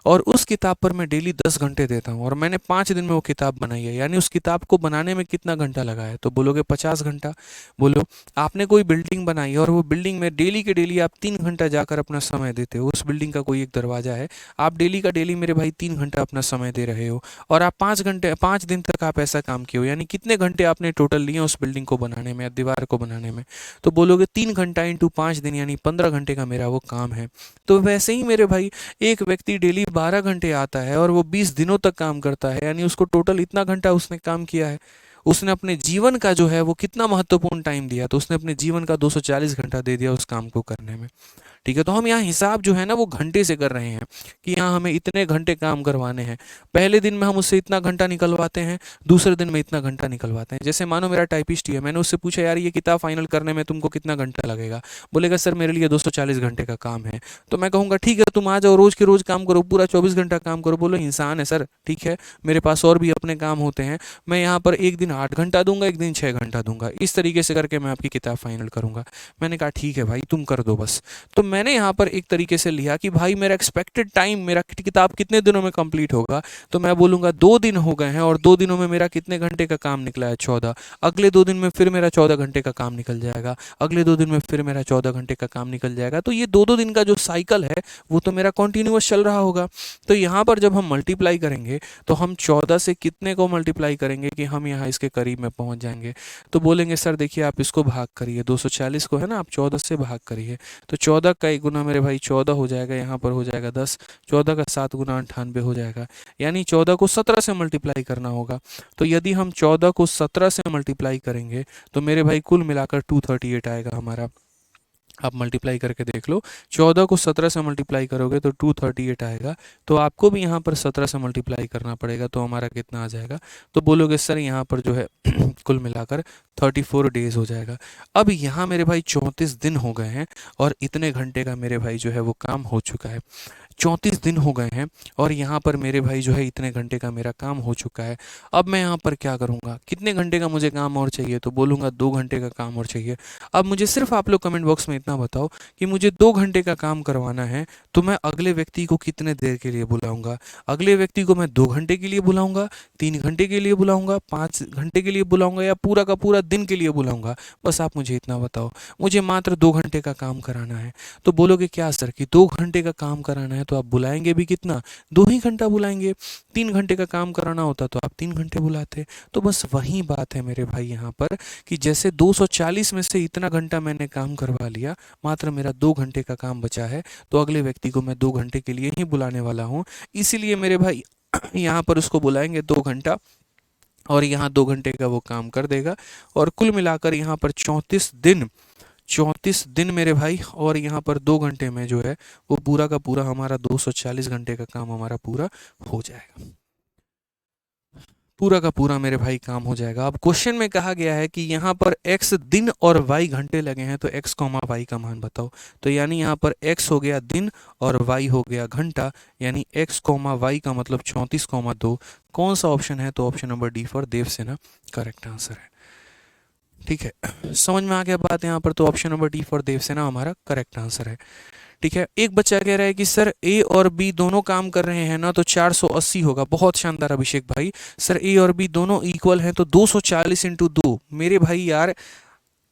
और उस किताब पर मैं डेली 10 घंटे देता हूँ, और मैंने 5 दिन में वो किताब बनाई है, यानी उस किताब को बनाने में कितना घंटा लगा है, तो बोलोगे 50 घंटा। बोलो, आपने कोई बिल्डिंग बनाई है और वो बिल्डिंग में डेली के डेली आप 3 घंटा जाकर अपना समय देते हो। उस बिल्डिंग का कोई एक दरवाजा है, आप डेली का डेली मेरे भाई 3 घंटा अपना समय दे रहे हो, और आप 5 दिन तक आप ऐसा काम किए हो, यानी कितने घंटे आपने टोटल लिए उस बिल्डिंग को बनाने में या दीवार को बनाने में, तो बोलोगे 3 घंटा इंटू 5 दिन यानी 15 घंटे का मेरा वो काम है। तो वैसे ही मेरे भाई एक व्यक्ति डेली 12 घंटे आता है और वो 20 दिनों तक काम करता है, यानी उसको टोटल इतना घंटा उसने काम किया है। उसने अपने जीवन का जो है वो कितना महत्वपूर्ण टाइम दिया, तो उसने अपने जीवन का 240 घंटा दे दिया उस काम को करने में। ठीक है। तो हम यहाँ हिसाब जो है ना वो घंटे से कर रहे हैं कि यहाँ हमें इतने घंटे काम करवाने हैं। पहले दिन में हम उससे इतना घंटा निकलवाते हैं, दूसरे दिन में इतना घंटा निकलवाते हैं। जैसे मानो मेरा टाइपिस्ट ही है, मैंने उससे पूछा यार ये किताब फाइनल करने में तुमको कितना घंटा लगेगा, बोलेगा सर मेरे लिए 240 घंटे का काम है। तो मैं कहूँगा ठीक है तुम आ जाओ, रोज के रोज काम करो, पूरा 24 घंटा काम करो। बोलो इंसान है सर, ठीक है मेरे पास और भी अपने काम होते हैं, मैं यहाँ पर एक दिन 8 घंटा दूंगा, एक दिन 6 घंटा दूंगा, इस तरीके से करके मैं आपकी किताब फाइनल करूंगा। मैंने कहा ठीक है भाई तुम कर दो बस। तो मैंने यहाँ पर एक तरीके से लिया कि भाई मेरा एक्सपेक्टेड टाइम, मेरा किताब कितने दिनों में कंप्लीट होगा, तो मैं बोलूँगा 2 दिन हो गए हैं और 2 दिनों में मेरा कितने घंटे का काम निकला है, 14। अगले 2 दिन में फिर मेरा 14 घंटे का काम निकल जाएगा, अगले 2 दिन में फिर मेरा 14 घंटे का काम निकल जाएगा। तो ये 2-2 दिन का जो साइकिल है वो तो मेरा कॉन्टिन्यूअस चल रहा होगा। तो यहाँ पर जब हम मल्टीप्लाई करेंगे तो हम 14 से कितने को मल्टीप्लाई करेंगे कि हम यहाँ इसके करीब में पहुँच जाएंगे। तो बोलेंगे सर देखिए आप इसको भाग करिए, 240 को है ना आप 14 से भाग करिए, तो 14 का 1 गुना मेरे भाई 14 हो जाएगा, यहाँ पर हो जाएगा 10, 14 का 7 गुना 98 हो जाएगा, यानी 14 को 17 से मल्टीप्लाई करना होगा। तो यदि हम 14 को 17 से मल्टीप्लाई करेंगे तो मेरे भाई कुल मिलाकर 238 आएगा हमारा। आप मल्टीप्लाई करके देख लो, 14 को 17 से मल्टीप्लाई करोगे तो 238 आएगा। तो आपको भी यहाँ पर 17 से मल्टीप्लाई करना पड़ेगा, तो हमारा कितना आ जाएगा, तो बोलोगे सर यहाँ पर जो है कुल मिलाकर 34 डेज हो जाएगा। अब यहाँ मेरे भाई 34 दिन हो गए हैं और इतने घंटे का मेरे भाई जो है वो काम हो चुका है। 34 दिन हो गए हैं और यहाँ पर मेरे भाई जो है इतने घंटे का मेरा काम हो चुका है। अब मैं यहाँ पर क्या करूँगा, कितने घंटे का मुझे काम और चाहिए, तो बोलूँगा 2 घंटे का काम और चाहिए। अब मुझे सिर्फ आप लोग कमेंट बॉक्स में इतना बताओ कि मुझे 2 घंटे का काम करवाना है, तो मैं अगले व्यक्ति को कितने देर के लिए बुलाऊंगा। अगले व्यक्ति को मैं 2 घंटे के लिए बुलाऊंगा, 3 घंटे के लिए बुलाऊंगा, 5 घंटे के लिए बुलाऊंगा, या पूरा का पूरा दिन के लिए बुलाऊंगा। बस आप मुझे इतना बताओ, मुझे मात्र 2 घंटे का काम कराना है। तो बोलोगे क्या सर कि 2 घंटे का काम कराना है, तो आप बुलाएंगे भी कितना, 2 ही घंटा बुलाएंगे। 3 घंटे का काम कराना होता तो आप 3 घंटे बुलाते। तो बस वही बात है मेरे भाई यहाँ पर कि जैसे 240 में से इतना घंटा मैंने काम करवा लिया, मात्र मेरा 2 घंटे का काम बचा है, तो अगले व्यक्ति को मैं 2 घंटे के लिए ही बुलाने वाला हूँ। इसीलिए मेरे भाई यहाँ पर उसको बुलाएंगे 2 घंटा और यहाँ 2 घंटे का वो काम कर देगा, और कुल मिलाकर यहाँ पर 34 दिन मेरे भाई, और यहाँ पर 2 घंटे में जो है वो पूरा का पूरा हमारा 240 घंटे का काम हमारा पूरा हो जाएगा। पूरा का पूरा मेरे भाई काम हो जाएगा। अब क्वेश्चन में कहा गया है कि यहाँ पर x दिन और y घंटे लगे हैं, तो x, y का मान बताओ। तो यानी यहाँ पर x हो गया दिन और y हो गया घंटा, यानी x, y का मतलब 34,2। कौन सा ऑप्शन है, तो option number D for Devasena correct answer है। ठीक है, समझ में आ गया बात यहाँ पर, तो option number D for Devasena हमारा करेक्ट आंसर है। ठीक है, एक बच्चा कह रहा है कि सर ए और बी दोनों काम कर रहे हैं ना, तो 480 होगा। बहुत शानदार अभिषेक भाई, सर ए और बी दोनों इक्वल हैं तो 240 इंटू 2। मेरे भाई यार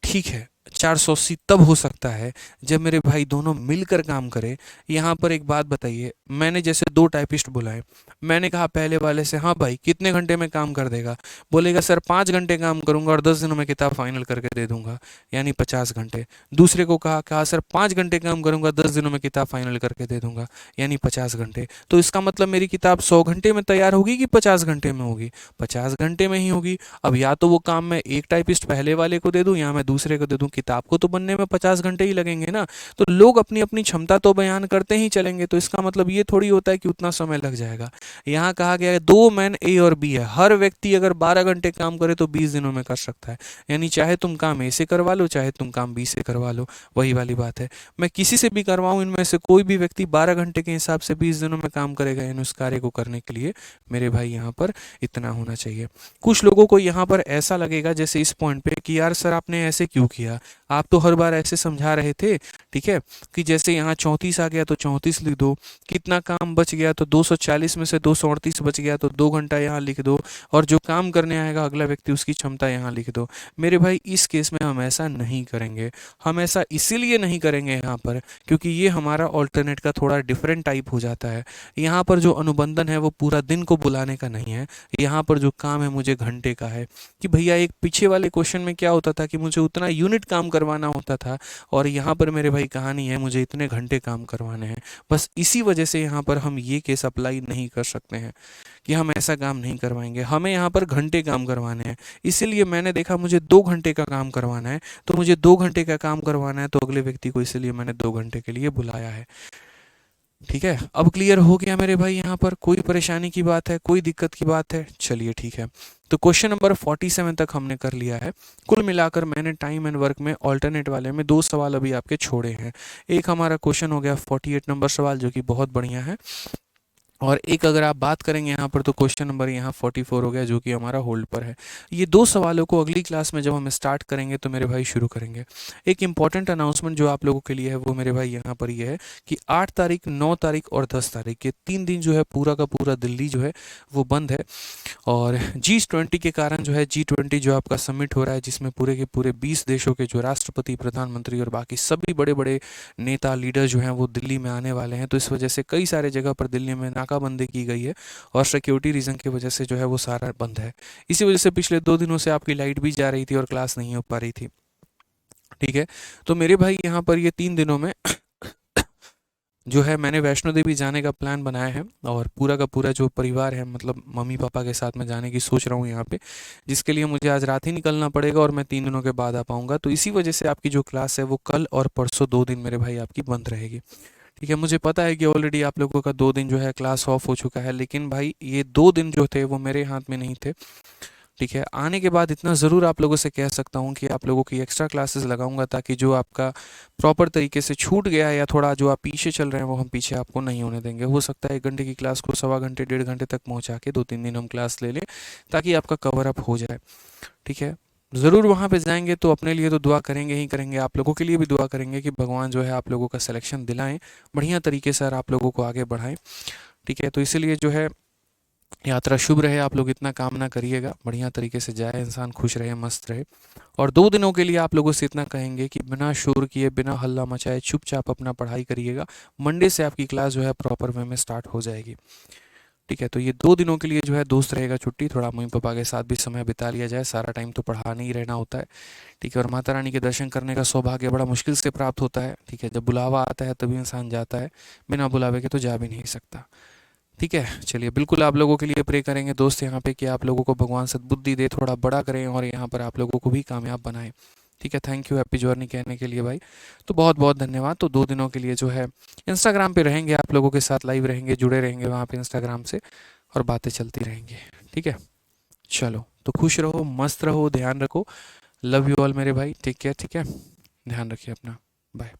ठीक है, 480 तब हो सकता है जब मेरे भाई दोनों मिलकर काम करें। यहाँ पर एक बात बताइए, मैंने जैसे 2 टाइपिस्ट बुलाए, मैंने कहा पहले वाले से हाँ भाई कितने घंटे में काम कर देगा, बोलेगा सर 5 घंटे काम करूंगा और 10 दिनों में किताब फाइनल करके दे दूंगा, यानी 50 घंटे। दूसरे को कहा सर 5 घंटे काम करूंगा 10 दिनों में किताब फाइनल करके दे दूंगा, यानी 50 घंटे। तो इसका मतलब मेरी किताब 100 घंटे में तैयार होगी कि 50 घंटे में होगी, 50 घंटे में ही होगी। अब या तो वो काम मैं एक टाइपिस्ट पहले वाले को दे दूं या मैं दूसरे को दे दूं, किताब को तो बनने में 50 घंटे ही लगेंगे ना। तो लोग अपनी अपनी क्षमता तो बयान करते ही चलेंगे, तो इसका मतलब ये थोड़ी होता है कि उतना समय लग जाएगा। यहाँ कहा गया है 2 मैन ए और बी है, हर व्यक्ति अगर 12 घंटे काम करे तो 20 दिनों में कर सकता है। यानी चाहे तुम काम ए से करवा लो, चाहे तुम काम बी से करवा लो, वही वाली बात है। मैं किसी से भी करवाऊं, इनमें से कोई भी व्यक्ति 12 घंटे के हिसाब से 20 दिनों में काम करेगा, यानी उस कार्य को करने के लिए मेरे भाई यहाँ पर इतना होना चाहिए। कुछ लोगों को यहाँ पर ऐसा लगेगा जैसे इस पॉइंट पे कि यार सर आपने ऐसे क्यों किया, आप तो हर बार ऐसे समझा रहे थे, ठीक है, कि जैसे यहाँ 34 आ गया तो 34 लिख दो, कितना काम बच गया तो 240 में से 238 बच गया तो 2 घंटा यहाँ लिख दो, और जो काम करने आएगा अगला व्यक्ति उसकी क्षमता यहाँ लिख दो। मेरे भाई इस केस में हम ऐसा नहीं करेंगे। हम ऐसा इसीलिए नहीं करेंगे यहाँ पर क्योंकि ये हमारा ऑल्टरनेट का थोड़ा डिफरेंट टाइप हो जाता है। यहाँ पर जो अनुबंधन है वो पूरा दिन को बुलाने का नहीं है, यहाँ पर जो काम है मुझे घंटे का है। कि भैया एक पीछे वाले क्वेश्चन में क्या होता था कि मुझे उतना यूनिट काम करवाना होता था, और यहाँ पर मेरे भाई कहानी है मुझे इतने घंटे काम करवाने हैं। बस इसी वजह से यहाँ पर हम ये केस अप्लाई नहीं कर सकते हैं कि हम ऐसा काम नहीं करवाएंगे, हमें यहाँ पर घंटे काम करवाने हैं। इसीलिए मैंने देखा मुझे 2 घंटे का काम करवाना है, तो मुझे 2 घंटे का काम करवाना है, तो अगले व्यक्ति को इसलिए मैंने 2 घंटे के लिए बुलाया है। ठीक है, अब क्लियर हो गया मेरे भाई? यहाँ पर कोई परेशानी की बात है, कोई दिक्कत की बात है? चलिए ठीक है, तो क्वेश्चन नंबर 47 तक हमने कर लिया है। कुल मिलाकर मैंने टाइम एंड वर्क में ऑल्टरनेट वाले में 2 सवाल अभी आपके छोड़े हैं। एक हमारा क्वेश्चन हो गया 48 नंबर सवाल, जो कि बहुत बढ़िया है, और एक अगर आप बात करेंगे यहाँ पर तो क्वेश्चन नंबर यहाँ 44 हो गया, जो कि हमारा होल्ड पर है। ये 2 सवालों को अगली क्लास में जब हम स्टार्ट करेंगे तो मेरे भाई शुरू करेंगे। एक इंपॉर्टेंट अनाउंसमेंट जो आप लोगों के लिए है वो मेरे भाई यहाँ पर ये है कि 8 तारीख, 9 तारीख और 10 तारीख, ये 3 दिन जो है पूरा का पूरा दिल्ली जो है वो बंद है। और G20 के कारण जो है, G20 जो आपका समिट हो रहा है, जिसमें पूरे के पूरे 20 देशों के जो राष्ट्रपति, प्रधानमंत्री और बाकी सभी बड़े बड़े नेता, लीडर जो हैं वो दिल्ली में आने वाले हैं। तो इस वजह से कई सारे जगह पर दिल्ली में नाकाबंदी की गई है, और सिक्योरिटी रीज़न की वजह से जो है वो सारा बंद है। इसी वजह से पिछले 2 दिनों से आपकी लाइट भी जा रही थी और क्लास नहीं हो पा रही थी। ठीक है, तो मेरे भाई यहाँ पर ये 3 दिनों में जो है मैंने वैष्णो देवी जाने का प्लान बनाया है, और पूरा का पूरा जो परिवार है, मतलब मम्मी पापा के साथ मैं जाने की सोच रहा हूँ यहाँ पे, जिसके लिए मुझे आज रात ही निकलना पड़ेगा और मैं 3 दिनों के बाद आ पाऊँगा। तो इसी वजह से आपकी जो क्लास है वो कल और परसों 2 दिन मेरे भाई आपकी बंद रहेगी। ठीक है, मुझे पता है कि ऑलरेडी आप लोगों का 2 दिन जो है क्लास ऑफ हो चुका है, लेकिन भाई ये 2 दिन जो थे वो मेरे हाथ में नहीं थे। ठीक है, आने के बाद इतना ज़रूर आप लोगों से कह सकता हूँ कि आप लोगों की एक्स्ट्रा क्लासेस लगाऊंगा, ताकि जो आपका प्रॉपर तरीके से छूट गया है या थोड़ा जो आप पीछे चल रहे हैं वो हम पीछे आपको नहीं होने देंगे। हो सकता है 1 घंटे की क्लास को 1.25 घंटे, 1.5 घंटे तक पहुँचा के 2-3 दिन हम क्लास ले लें, ताकि आपका कवर अप हो जाए। ठीक है, ज़रूर वहाँ पे जाएंगे तो अपने लिए तो दुआ करेंगे ही करेंगे, आप लोगों के लिए भी दुआ करेंगे कि भगवान जो है आप लोगों का सिलेक्शन दिलाएं, बढ़िया तरीके से और आप लोगों को आगे बढ़ाएं। ठीक है, तो इसीलिए जो है यात्रा शुभ रहे, आप लोग इतना कामना करिएगा, बढ़िया तरीके से जाए, इंसान खुश रहे, मस्त रहे। और 2 दिनों के लिए आप लोगों से इतना कहेंगे कि बिना शोर किए, बिना हल्ला मचाए, चुपचाप अपना पढ़ाई करिएगा। मंडे से आपकी क्लास जो है प्रॉपर वे में स्टार्ट हो जाएगी। ठीक है, तो ये 2 दिनों के लिए जो है दोस्त रहेगा छुट्टी, थोड़ा मम्मी पापा के साथ भी समय बिता लिया जाए, सारा टाइम तो पढ़ाने ही रहना होता है। ठीक है, और माता रानी के दर्शन करने का सौभाग्य बड़ा मुश्किल से प्राप्त होता है। ठीक है, जब बुलावा आता है तभी इंसान जाता है, बिना बुलावे के तो जा भी नहीं सकता। ठीक है, चलिए बिल्कुल आप लोगों के लिए प्रे करेंगे दोस्त यहाँ पे कि आप लोगों को भगवान सद्बुद्धि दे, थोड़ा बड़ा करें और यहाँ पर आप लोगों को भी कामयाब बनाएं। ठीक है, थैंक यू, हैप्पी जर्नी कहने के लिए भाई, तो बहुत बहुत धन्यवाद। तो 2 दिनों के लिए जो है इंस्टाग्राम पे रहेंगे, आप लोगों के साथ लाइव रहेंगे, जुड़े रहेंगे वहाँ पे इंस्टाग्राम से, और बातें चलती रहेंगी। ठीक है, चलो तो खुश रहो, मस्त रहो, ध्यान रखो, लव यू ऑल मेरे भाई, टेक केयर। ठीक है, ध्यान रखिए अपना, बाय।